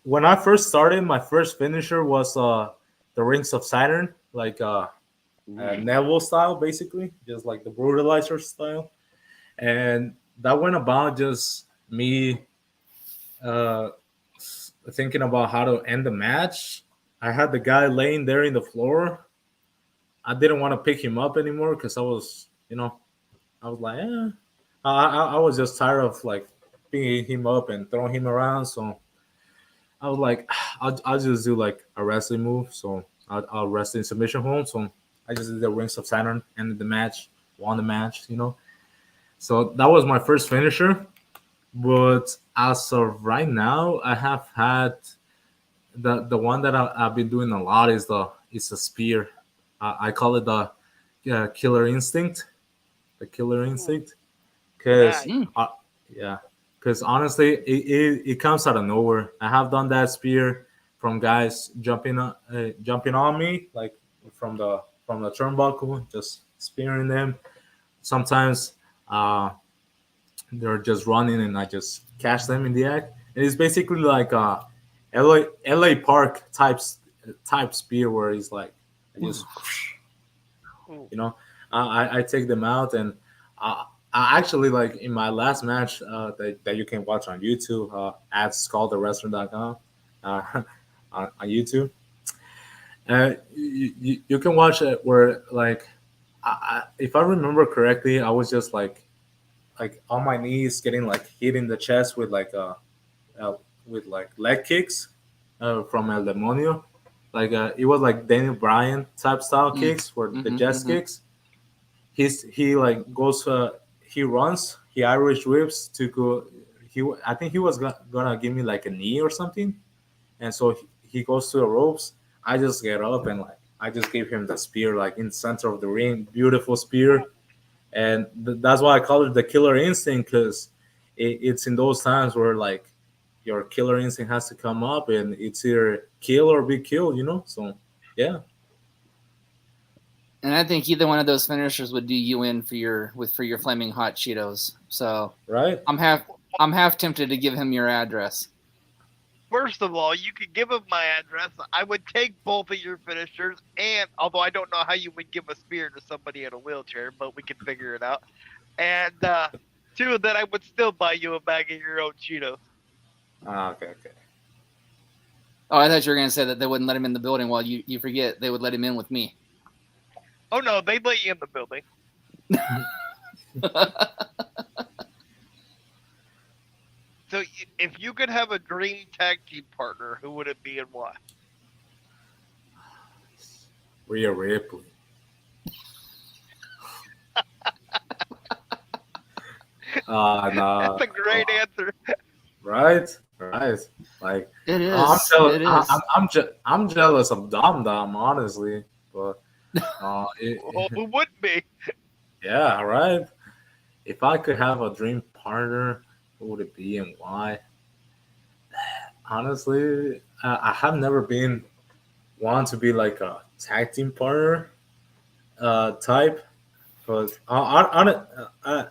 when I first started, my first finisher was the Rings of Saturn, like Neville style, basically, just like the Brutalizer style, and that went about just me uh, thinking about how to end the match. I had the guy laying there in the floor. I didn't want to pick him up anymore because I was like, I was just tired of like picking him up and throwing him around. So I was like, I'll just do like a wrestling move. So I'll wrestle in submission hold. So I just did the Rings of Saturn, ended the match, won the match, you know. So that was my first finisher. But as of right now, I have had the one that I've been doing a lot is a spear. I call it the killer instinct. The killer Ooh, instinct. Because, nice. Mm. yeah, because honestly, it comes out of nowhere. I have done that spear from guys jumping on me, like from the turnbuckle, just spearing them. Sometimes uh, they're just running, and I just catch them in the act. And it's basically like a LA Park type spear where it's like I just Ooh. you know I take them out and I actually like in my last match that you can watch on YouTube at skullthewrestler.com uh, on YouTube you can watch it where like if I remember correctly I was just like on my knees getting like hit in the chest uh with like leg kicks from El Demonio like it was like Daniel Bryan type style Mm. kicks or the Mm-hmm, chest mm-hmm. kicks he like goes he runs he Irish whips to go I think he was gonna give me like a knee or something and so he goes to the ropes I just get up and like I just gave him the spear like in center of the ring beautiful spear and that's why I call it the killer instinct because it's in those times where like your killer instinct has to come up and it's either kill or be killed you know so yeah And I think either one of those finishers would do you in for your flaming hot Cheetos. So right I'm half I'm half tempted to give him your address. First of all, you could give him my address. I would take both of your finishers, and although I don't know how you would give a spear to somebody in a wheelchair, but we can figure it out. And two, that I would still buy you a bag of your own Cheetos. okay Oh, I thought you were gonna say that they wouldn't let him in the building. While you forget they would let him in with me. Oh no, they'd let you in the building. So if you could have a dream tag team partner, who would it be and why? Rhea Ripley That's no a great answer. right like It I'm is. jealous It is. I'm jealous of Dom Dom honestly but Well, who wouldn't be? yeah right if I could have a dream partner who would it be and why honestly I have never been one to be like a tag team partner type but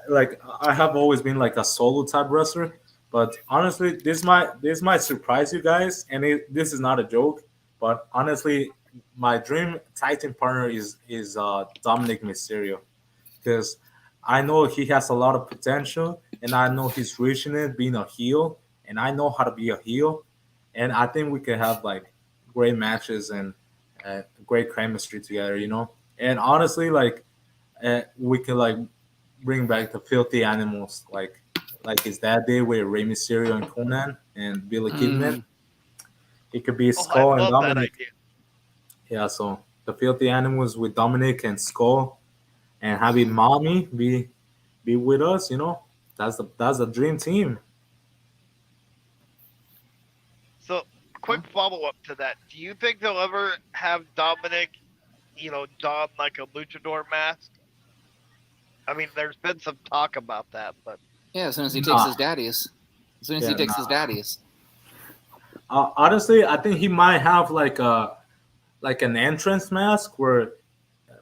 like I have always been like a solo type wrestler but honestly this might surprise you guys and this is not a joke but honestly my dream tag team partner is Dominic Mysterio because I know he has a lot of potential and I know he's reaching it being a heel and I know how to be a heel and I think we can have like great matches and great chemistry together you know and honestly like we can like bring back the filthy animals like his dad did with Rey Mysterio and Conan and Billy Kidman. Mm. It could be Oh, I Skull and love that Dominic. idea. Yeah, so the filthy animals with Dominic and Skull and having mommy be with us, you know. That's the dream team. So, Huh? quick follow up to that. Do you think they'll ever have Dominic, don like a luchador mask? I mean, there's been some talk about that, but Yeah, as soon as he takes Nah, his daddies. As soon as he yeah, takes his nah. daddies. Honestly, I think he might have like an entrance mask where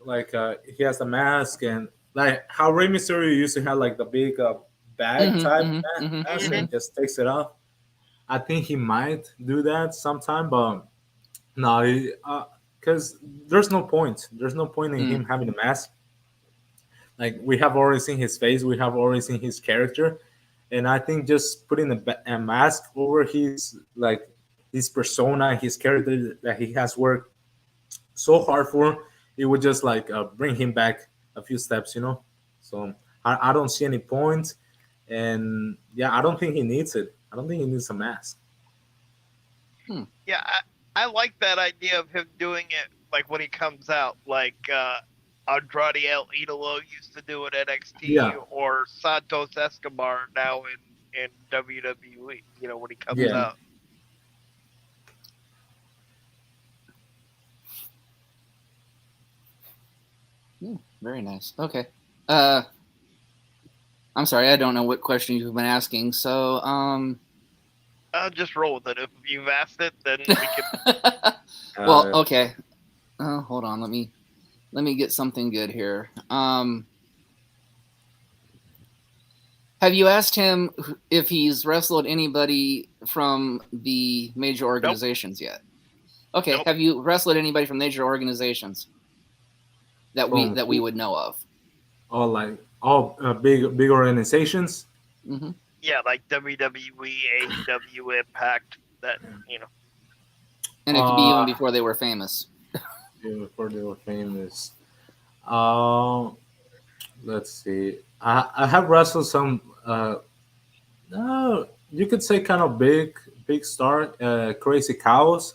like he has a mask and like how Rey Mysterio used to have like the big bag Mm-hmm, type mm-hmm, mm-hmm, mask mm-hmm. and just takes it off. I think he might do that sometime, but no, because there's no point. There's no point in Mm. him having a mask. Like we have already seen his face, we have already seen his character, and I think just putting a mask over his like his persona, his character that he has worked so hard for, it would just like bring him back a few steps, you know. So I don't see any point, and yeah, I don't think he needs it. I don't think he needs a mask. Yeah, I like that idea of him doing it like when he comes out, like Andrade El Idolo used to do it at NXT, Yeah, or Santos Escobar now in WWE. You know, when he comes yeah. Mm-hmm. out. Very nice. Okay. Uh, I'm sorry, I don't know what question you've been asking. So, I'll just roll with it. If you've asked it, then we can. well, Uh, okay. Hold on. Let me get something good here. Have you asked him if he's wrestled anybody from the major Nope, organizations yet? Okay. nope. Have you wrestled anybody from major organizations that we from that we who? would know of? All like all big organizations. Hmm. Yeah, like WWE, AEW, Impact. That you know. And it could be even Uh, before they were famous. before they were famous. Uh, let's see. I have wrestled some. You could say kind of big star. Crazy Cows.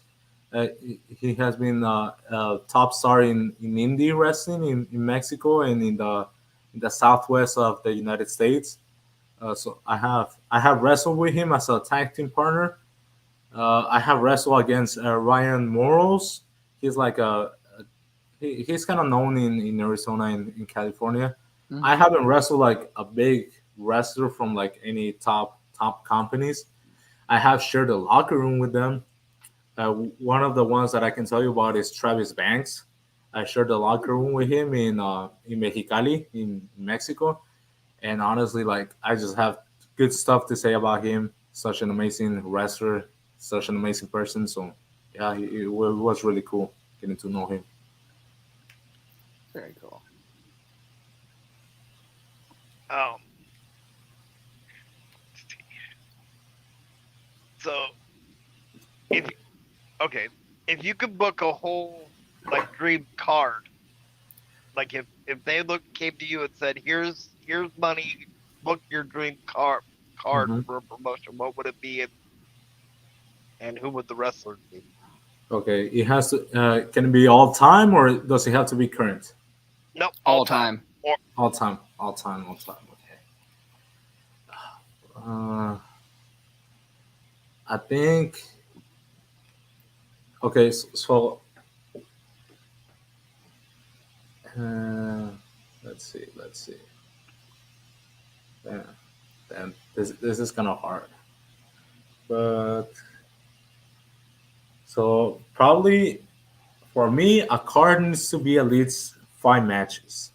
He has been a top star in indie wrestling in Mexico and in the southwest of the United States. So I have wrestled with him as a tag team partner. I have wrestled against Ryan Morals. He's like he's kind of known in Arizona and in California. Mm-hmm. I haven't wrestled like a big wrestler from like any top companies. I have shared a locker room with them. One of the ones that I can tell you about is Travis Banks. I shared the locker room with him in Mexicali in Mexico, and honestly, like I just have good stuff to say about him. Such an amazing wrestler, such an amazing person. So yeah, it was really cool getting to know him. Very cool. Um. So if okay, if you could book a whole like dream card, like if they came to you and said, here's money, book your dream card Hmm. for a promotion, what would it be, and who would the wrestler be? Okay, it has to. Can it be all time or does it have to be current? Nope, all All time. time. Or All time, all time, all time. Okay. I think. Okay, uh, let's see. Damn, damn, this is kind of hard, but so probably for me, a card needs to be at least 5 matches.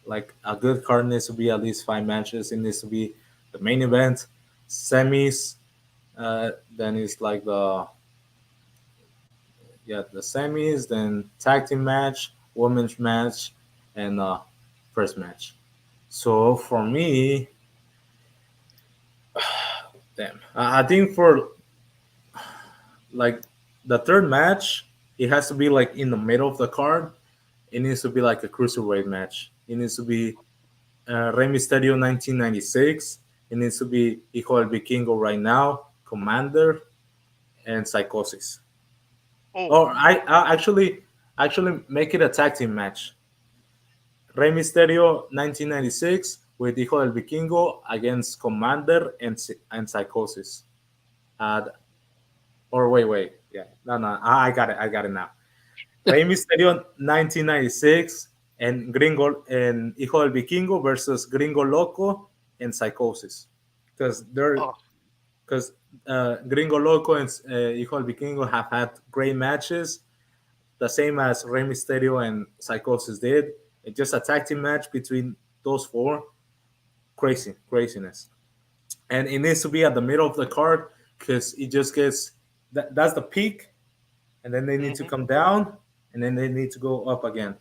Like a good card needs to be at least 5 matches. It needs to be the main event, semis. Then it's like the semis, then tag team match, women's match, and first match. So for me, damn, I think for like the third match, it has to be like in the middle of the card. It needs to be like a cruiserweight match. It needs to be Rey Mysterio 1996. It needs to be Hijo del Vikingo right now, Commander, and Psychosis. oh, Or I actually make it a tag team match. Rey Mysterio 1996 with Hijo del Vikingo against Commander and Psychosis. Uh, or wait, yeah, no, I got it now. Rey Mysterio 1996 and Gringo and Hijo del Vikingo versus Gringo Loco and Psychosis, because they're oh, because Gringo Loco and Hijo del Vikingo have had great matches, the same as Rey Mysterio and Psychosis did. It's just a tag team match between those four. Craziness, and it needs to be at the middle of the card because it just gets that's the peak, and then they need to hmm come down, and then they need to go up again.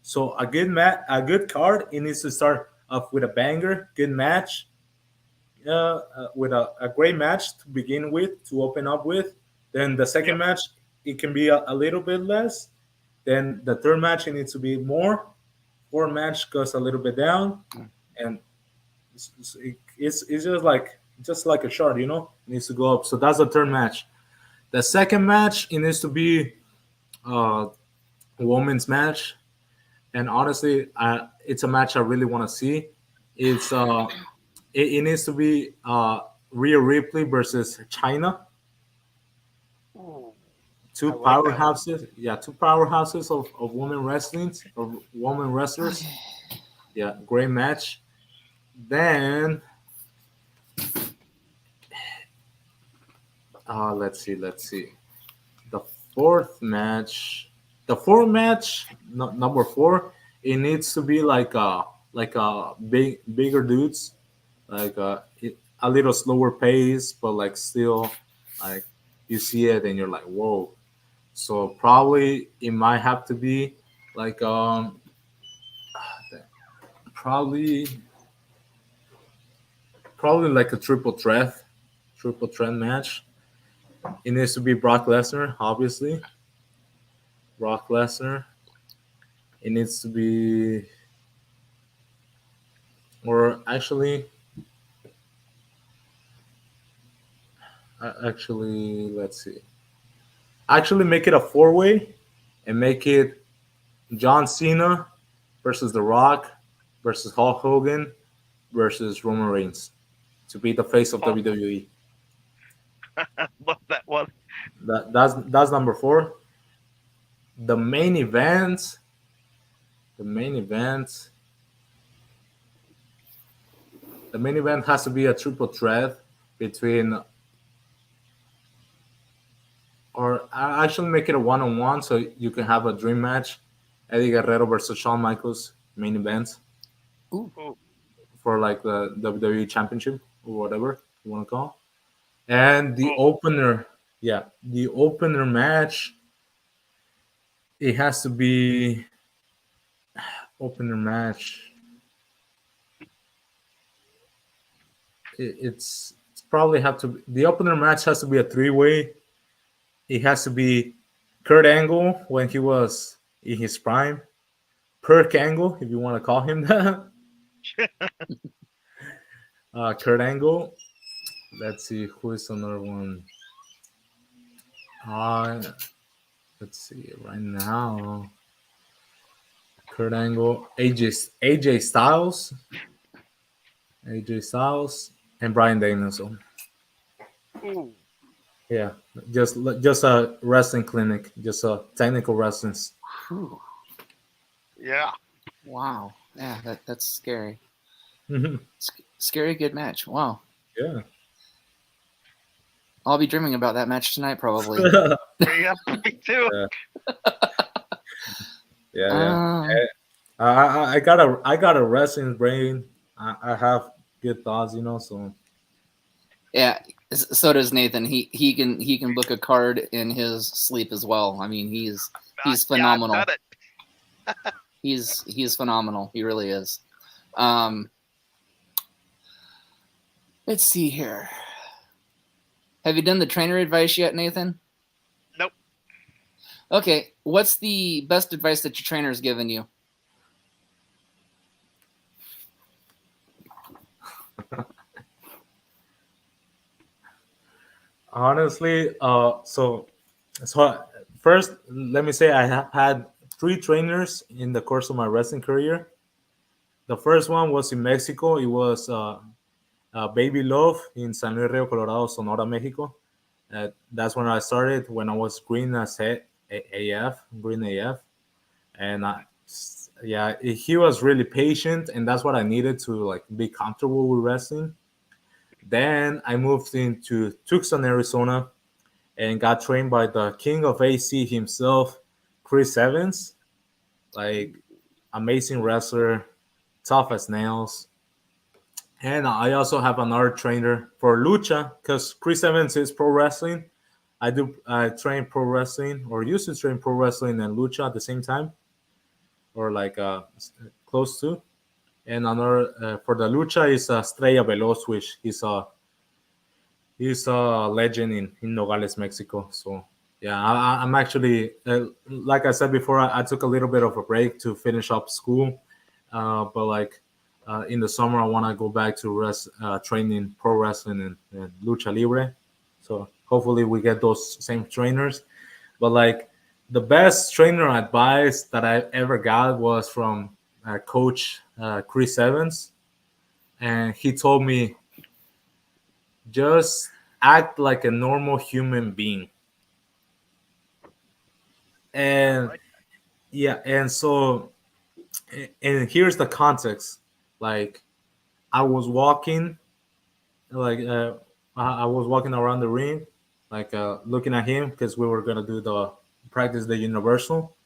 So a good card, it needs to start off with a banger, good match, with a great match to begin with, to open up with. Then the second yep, match, it can be a little bit less. Then the third match, it needs to be more. Fourth match goes a little bit down, and it's just like a chart, it needs to go up. So that's the third match. The second match, it needs to be a women's match, and honestly, it's a match I really want to see. It's it needs to be Rhea Ripley versus China. Ooh, Two I like that one. powerhouses, yeah, two powerhouses of women wrestling, of women wrestlers. Okay. Yeah, great match. Then let's see. The fourth match, the fourth match, number four, it needs to be like a bigger dudes, like a little slower pace, but like still like you see it and you're like whoa. So probably it might have to be like probably probably like a triple threat match. It needs to be Brock Lesnar, obviously. Brock Lesnar. It needs to be, or actually, let's see. Actually, make it a four-way, and make it John Cena versus The Rock versus Hulk Hogan versus Roman Reigns to be the face of Oh, WWE. love that one. That's number four. The main event. The main event. The main event has to be a triple threat between, or I actually make it a one-on-one so you can have a dream match. Eddie Guerrero versus Shawn Michaels main event Ooh. Ooh, for like the WWE Championship or whatever you want to call. And the ooh, opener, yeah, the opener match. It has to be opener match. It's probably have to be, the opener match has to be a three-way. It has to be Kurt Angle when he was in his prime. Perk Angle, if you want to call him that. Kurt Angle. Let's see who is another one. Uh, let's see right now. Kurt Angle, AJ Styles, and Brian Danielson. ooh. Yeah, just a wrestling clinic, just a technical wrestling. Whew. Yeah. Wow. Yeah, that's scary. Yeah, Scary good match. Wow. yeah, I'll be dreaming about that match tonight, probably. Yeah, me too. yeah. Um, I got a wrestling brain. I have good thoughts, you know. So yeah. So does Nathan. He can book a card in his sleep as well. I mean, he's Yeah, I've phenomenal. done it. He's phenomenal. He really is. Um, let's see here. Have you done the trainer advice yet, Nathan? Nope. Okay. What's the best advice that your trainer's given you? honestly, so first, let me say I have had three trainers in the course of my wrestling career. The first one was in Mexico. It was Baby Love in San Luis Rio Colorado, Sonora, Mexico. That's when I started. When I was green as AF, green AF, and yeah, he was really patient, and that's what I needed to like be comfortable with wrestling. Then I moved into Tucson, Arizona, and got trained by the king of AC himself, Chris Evans. Like amazing wrestler, tough as nails. And I also have another trainer for lucha because Chris Evans is pro wrestling. I train pro wrestling or used to train pro wrestling and lucha at the same time, or like close to. And another for the lucha is Estrella Veloz, which he's a legend in Nogales, Mexico. So yeah, I'm actually like I said before, I took a little bit of a break to finish up school, but like in the summer I want to go back to training pro wrestling and lucha libre. So hopefully we get those same trainers. But like the best trainer advice that I ever got was from Coach Chris Evans, and he told me just act like a normal human being. I And like yeah, and so and here's the context. Like I was walking, like I was walking around the ring, like looking at him because we were gonna do the practice the universal,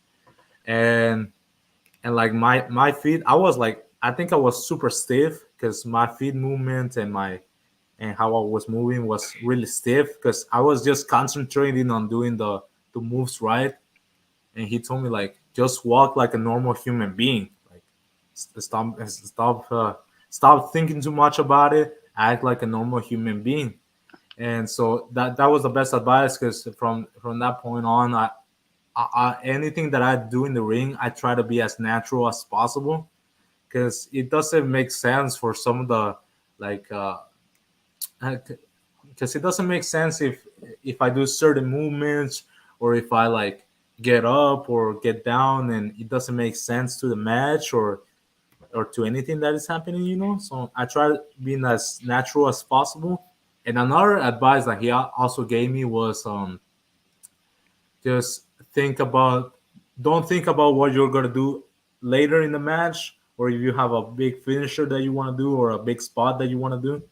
and like my feet, I was like I think I was super stiff because my feet movement and my and how I was moving was really stiff because I was just concentrating on doing the moves right. And he told me like just walk like a normal human being, like stop thinking too much about it, act like a normal human being. And so that was the best advice because from that point on, anything that I do in the ring, I try to be as natural as possible because it doesn't make sense for some of the like because it doesn't make sense if I do certain movements or if I like get up or get down and it doesn't make sense to the match or to anything that is happening, you know. So I try being as natural as possible. And another advice that he also gave me was just think about don't think about what you're gonna do later in the match or if you have a big finisher that you want to do or a big spot that you want to do.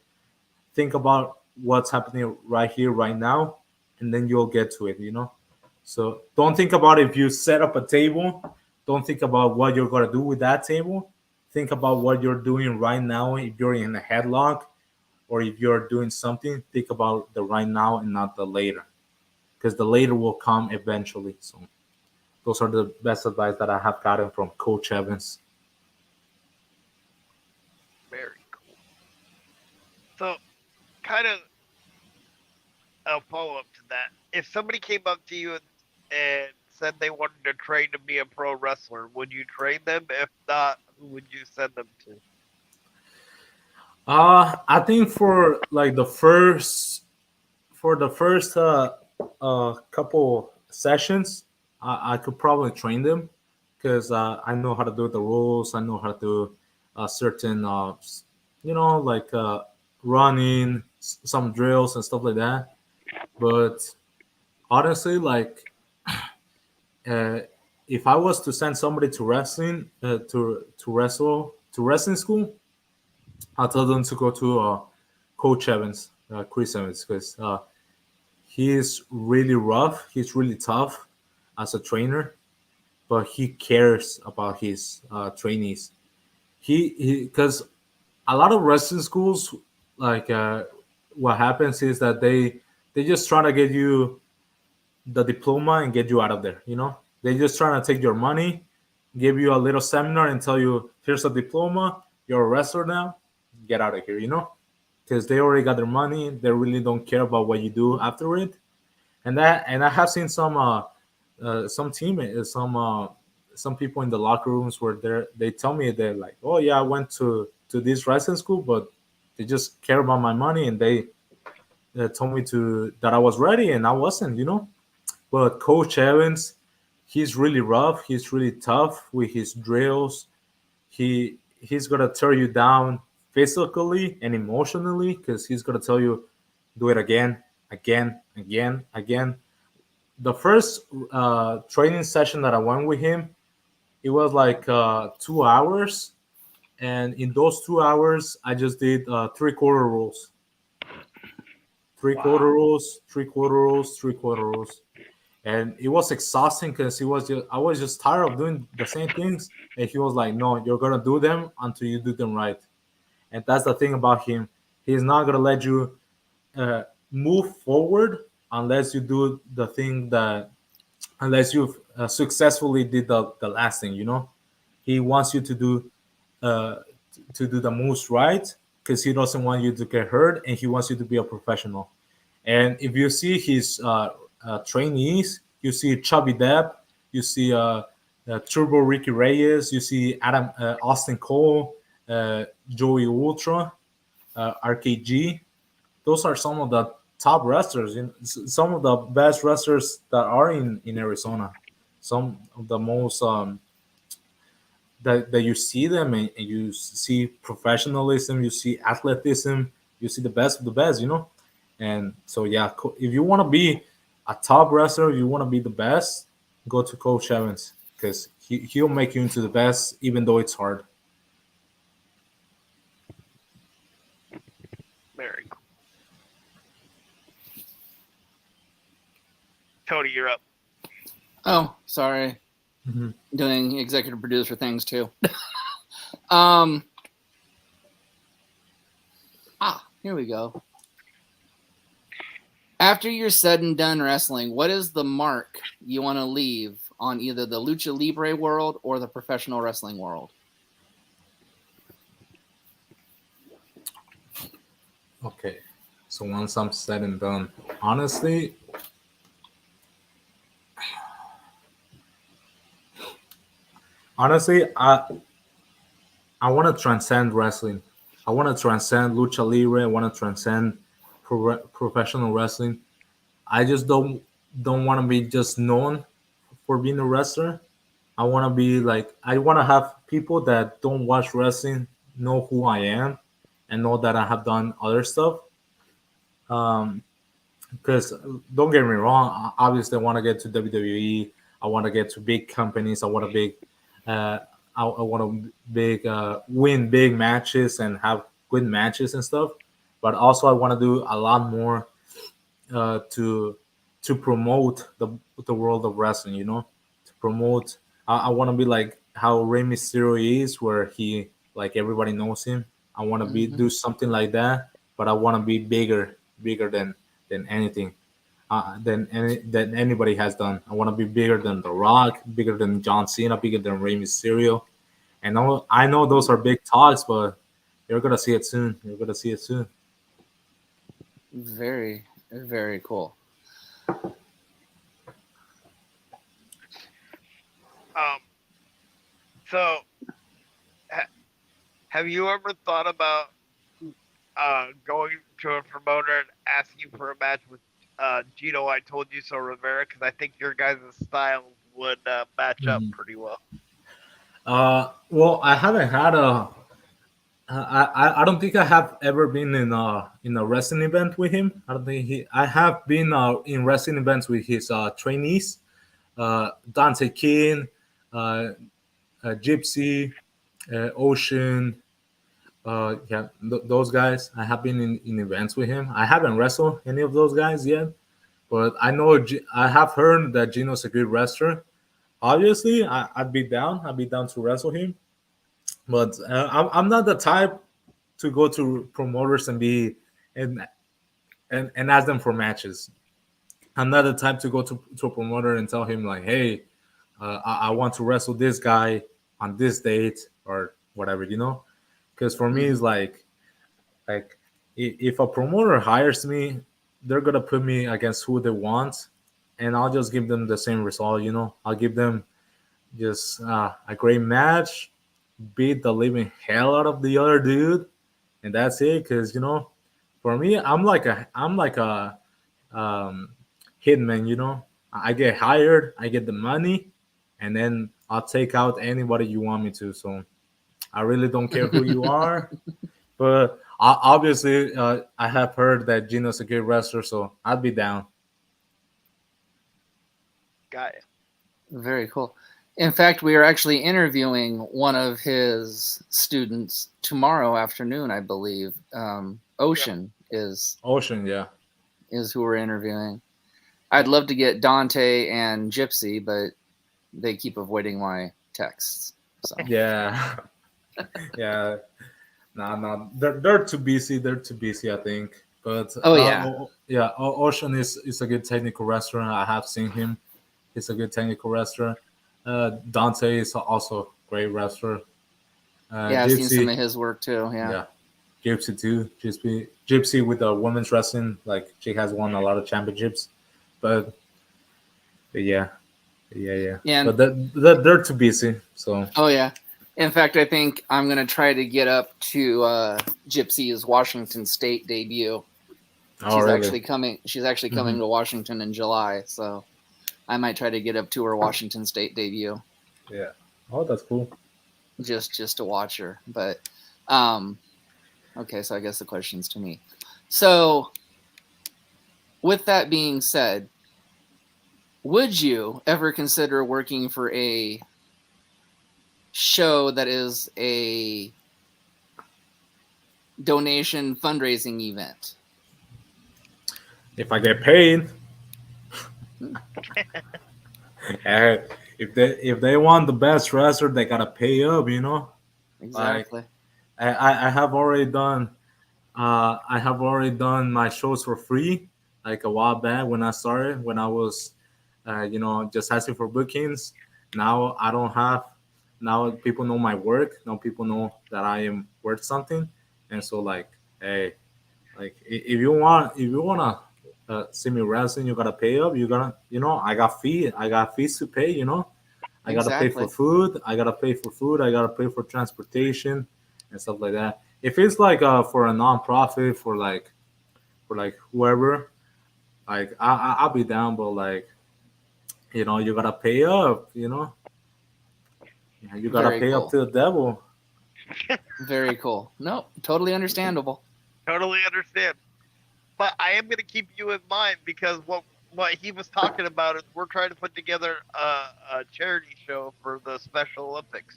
Think about what's happening right here, right now, and then you'll get to it, you know? So don't think about if you set up a table. Don't think about what you're going to do with that table. Think about what you're doing right now. If you're in a headlock or if you're doing something, think about the right now and not the later. Because the later will come eventually. So those are the best advice that I have gotten from Coach Evans. very cool. So, kind of a follow up to that. If somebody came up to you and said they wanted to train to be a pro wrestler, would you train them? If not, who would you send them to? I think for the first couple sessions, I could probably train them because I know how to do the rules. I know how to do certain, like running, some drills and stuff like that. But honestly, like uh, if I was to send somebody to wrestling to wrestling school, I'll tell them to go to Coach Evans, Chris Evans, because he's really rough. He's really tough as a trainer, but he cares about his trainees. He because a lot of wrestling schools, like what happens is that they just try to get you the diploma and get you out of there. You know, they just trying to take your money, give you a little seminar, and tell you here's a diploma. You're a wrestler now. Get out of here. You know, because they already got their money. They really don't care about what you do after it. And I have seen some teammates, some people in the locker rooms where they tell me they're like, oh yeah, I went to this wrestling school, but they just care about my money and they told me to that I was ready and I wasn't, you know. But Coach Evans, he's really rough. He's really tough with his drills. He's gonna tear you down physically and emotionally because he's gonna tell you do it again, again, again, again. The first training session that I went with him, it was like 2 hours, and in those 2 hours, I just did three-quarter rolls, three-quarter Wow. rolls, three-quarter rolls, three-quarter rolls, and it was exhausting because I was just tired of doing the same things, and he was like, "No, you're gonna do them until you do them right," and that's the thing about him. He's not gonna let you uh, move forward unless you do the thing that unless you've successfully did the last thing, you know. He wants you uh, to do the moves right because he doesn't want you to get hurt and he wants you to be a professional. And if you see his trainees, you see Chubby Depp, you see Turbo Ricky Reyes, you see Adam Austin Cole, Joey Ultra, RKG. Those are some of top wrestlers. Some of the best wrestlers that are in Arizona. Some of the most that you see them, and you see professionalism, you see athleticism, you see the best of the best. And so yeah, if you want to be a top wrestler, you want to be the best, go to Coach Evans because he'll make you into the best, even though it's hard. Very cool. Tony, you're up. Oh, sorry. Mm-hmm. Doing executive producer things too. Here we go. After you're said and done wrestling, what is the mark you want to leave on either the Lucha Libre world or the professional wrestling world? Okay, so once I'm said and done, honestly, I want to transcend wrestling. I want to transcend lucha libre. I want to transcend professional wrestling. I just don't want to be just known for being a wrestler. I want to be like I want to have people that don't watch wrestling know who I am and know that I have done other stuff. Because don't get me wrong, obviously I want to get to WWE. I want to get to big companies. Uh, I want to win big matches and have good matches and stuff. But also I want to do a lot more to promote the world of wrestling. To promote. I want to be like how Rey Mysterio is, where he like everybody knows him. I want to be do something like that, but I want to be bigger than anything, than anybody has done. I want to be bigger than The Rock, bigger than John Cena, bigger than Rey Mysterio. And I know those are big talks, but you're gonna see it soon. You're gonna see it soon. Very, very cool. So, have you ever thought about going to a promoter and asking for a match with Gino I Told You So Rivera? Because I think your guys' styles would match up pretty well. Well, I haven't had a. I don't think I have ever been in a wrestling event with him. I don't think he. I have been in wrestling events with his trainees, Dante King, Gypsy, Ocean. Yeah, those guys. I have been in events with him. I haven't wrestled any of those guys yet, but I know I have heard that Gino's a good wrestler. Obviously, I'd be down. I'd be down to wrestle him, but I'm not the type to go to promoters and be and ask them for matches. I'm not the type to go to a promoter and tell him like, hey, I want to wrestle this guy on this date or whatever, because for me it's like if a promoter hires me, they're gonna put me against who they want, and I'll just give them the same result. I'll give them just a great match, beat the living hell out of the other dude, and that's it. Because for me, I'm like a hitman. I get hired, I get the money, and then I'll take out anybody you want me to. So I really don't care who you are. But obviously, I have heard that Gino's a good wrestler, so I'd be down. Got it. Very cool. In fact, we are actually interviewing one of his students tomorrow afternoon, I believe. Ocean is Yeah. is who we're interviewing. I'd love to get Dante and Gypsy, but they keep avoiding my texts. So Yeah. Yeah. No, they're too busy. They're too busy, I think. But yeah, Ocean is a good technical wrestler. I have seen him. He's a good technical wrestler. Dante is also a great wrestler. I've seen some of his work too. Yeah. Gypsy too. Gypsy with the women's wrestling, like she has won a lot of championships. But yeah. And but they're too busy. So. Oh yeah. In fact, I think I'm gonna try to get up to Gypsy's Washington State debut Oh, really? She's actually coming to Washington in July, so I might try to get up to her Washington State debut. Yeah. Oh, that's cool. Just to watch her. But okay, so I guess the question's to me. So with that being said, would you ever consider working for a show that is a donation fundraising event? If I get paid, if they want the best wrestler, they gotta pay up. Exactly. Like I have already done. I have already done my shows for free, like a while back when I started, when I was, just asking for bookings. Now I don't have. Now people know my work. Now people know that I am worth something, and so like, hey, like if you wanna see me wrestling, you gotta pay up. You gotta, I got fees to pay. I gotta pay for Exactly. food. I gotta pay for food. I gotta pay for transportation and stuff like that. If it's like for a nonprofit for like whoever, like I'll be down, but like you gotta pay up. You gotta Very pay up cool. to the devil. Very cool. No, totally understandable. Totally understand. But I am going to keep you in mind because what he was talking about is we're trying to put together a charity show for the Special Olympics,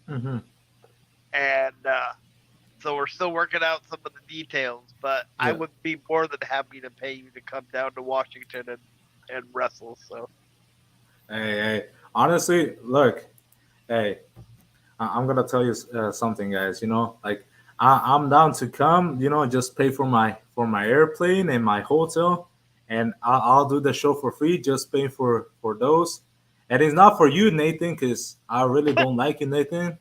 Hmm. and so we're still working out some of the details. But I Yeah. would be more than happy to pay you to come down to Washington and wrestle. So Hey, honestly, look, hey, I'm gonna tell you something, guys. Like I'm down to come. Just pay for my airplane and my hotel, and I'll do the show for free. Just pay for those, and it's not for you, Nathan, because I really don't like you, Nathan. what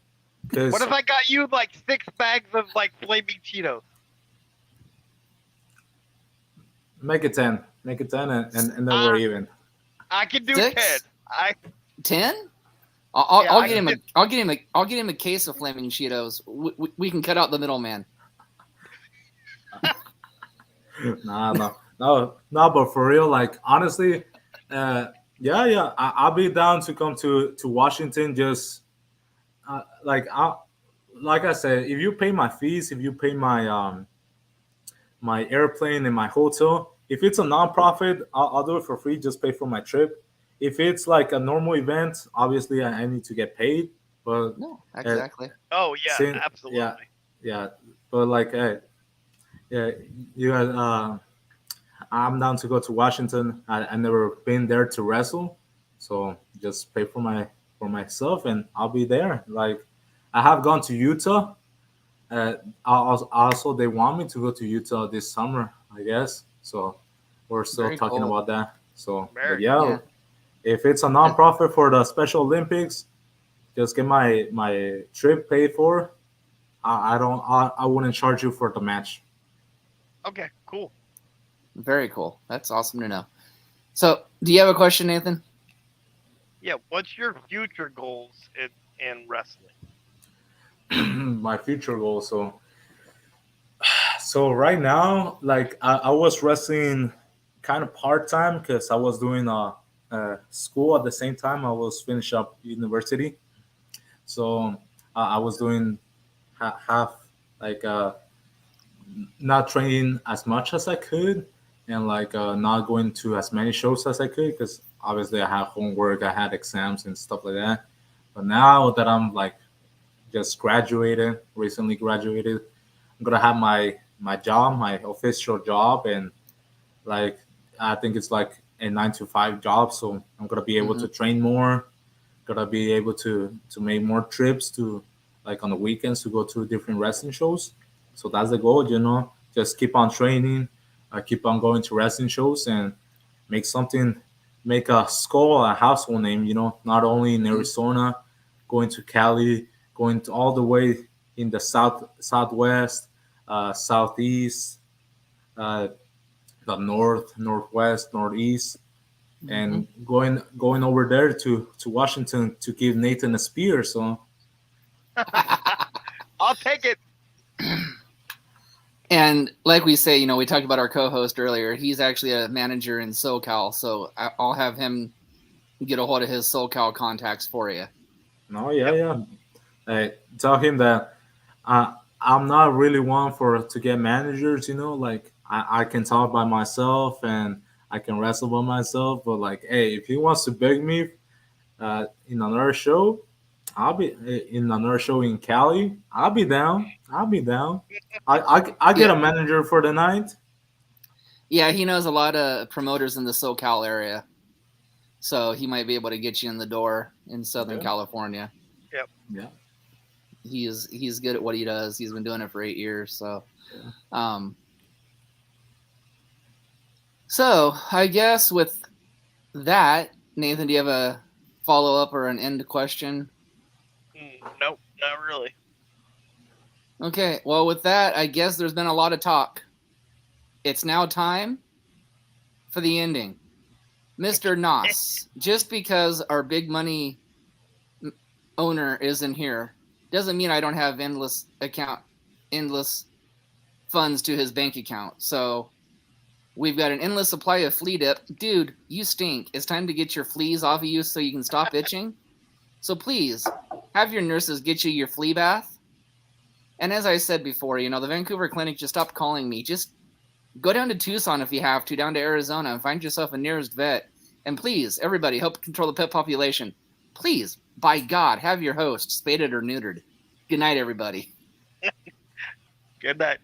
Because if I got you like 6 bags of like flaming Cheetos? make it 10, and then we're Uh, even. I can do 10. 6? I 10? I'll, yeah, I'll I get him can. I'll get him a case of flaming Cheetos. We can cut out the middleman. Nah, no, but for real, like honestly, yeah, I'll be down to come to Washington. Just like I said, if you pay my fees, if you pay my airplane and my hotel, if it's a nonprofit, I'll do it for free. Just pay for my trip. If it's like a normal event, obviously I need to get paid. But No, uh, exactly. Oh yeah, since yeah, absolutely. yeah, but like yeah, you guys, I'm down to go to Washington. I never been there to wrestle, so just pay for myself, and I'll be there. Like I have gone to Utah. Uh, also, they want me to go to Utah this summer, I guess. So we're still Very talking cool. about that. So, but Very yeah, Yeah. if it's a That- nonprofit for the Special Olympics, just get my trip paid for. I don't. I wouldn't charge you for the match. okay. Cool. Very cool. That's awesome to know. So, do you have a question, Nathan? Yeah. What's your future goals in wrestling? My future goal. So right now, like I was wrestling kind of part time because I was doing school at the same time. I was finish up university, so I was doing half, like not training as much as I could, and like not going to as many shows as I could because obviously I had homework, I had exams and stuff like that. But now that I'm like just graduated, recently graduated, I'm gonna have my job, my official job, and like I think it's like a 9 to 5 job. So I'm gonna be able Mm-hmm. to train more, gonna be able to make more trips to, like, on the weekends to go to different wrestling shows. So that's the goal, just keep on training, keep on going to wrestling shows, and make something, make a skull a household name. Not only in Mm-hmm. Arizona, going to Cali, going to all the way in the southwest, southeast, uh, the north, northwest, northeast, Mm-hmm. and going over there to Washington to give Nathan a spear. So I'll take it. And like we say, we talked about our co-host earlier. He's actually a manager in SoCal, so I'll have him get a hold of his SoCal contacts for you. No, yeah. Hey, tell him that I'm not really one for to get managers. Like I can talk by myself and I can wrestle by myself. But like, hey, if he wants to beg me in another show, I'll be in another show in Cali. I'll be down. I'll be down. I get Yeah. a manager for the night. Yeah, he knows a lot of promoters in the SoCal area, so he might be able to get you in the door in Southern Yeah. California. Yep. Yeah. He's good at what he does. He's been doing it for 8 years. So, so I guess with that, Nathan, do you have a follow up or an end question? Nope, not really. Okay, well, with that, I guess there's been a lot of talk. It's now time for the ending. Mr. Noss, just because our big money owner isn't here doesn't mean I don't have endless funds to his bank account. So we've got an endless supply of flea dip. Dude, you stink. It's time to get your fleas off of you so you can stop itching. So please, have your nurses get you your flea bath. And as I said before, the Vancouver clinic just stopped calling me. Just go down to Tucson if you have to, down to Arizona, and find yourself a nearest vet. And please, everybody, help control the pet population. Please, by God, have your host spaded or neutered. Good night, everybody. Good night.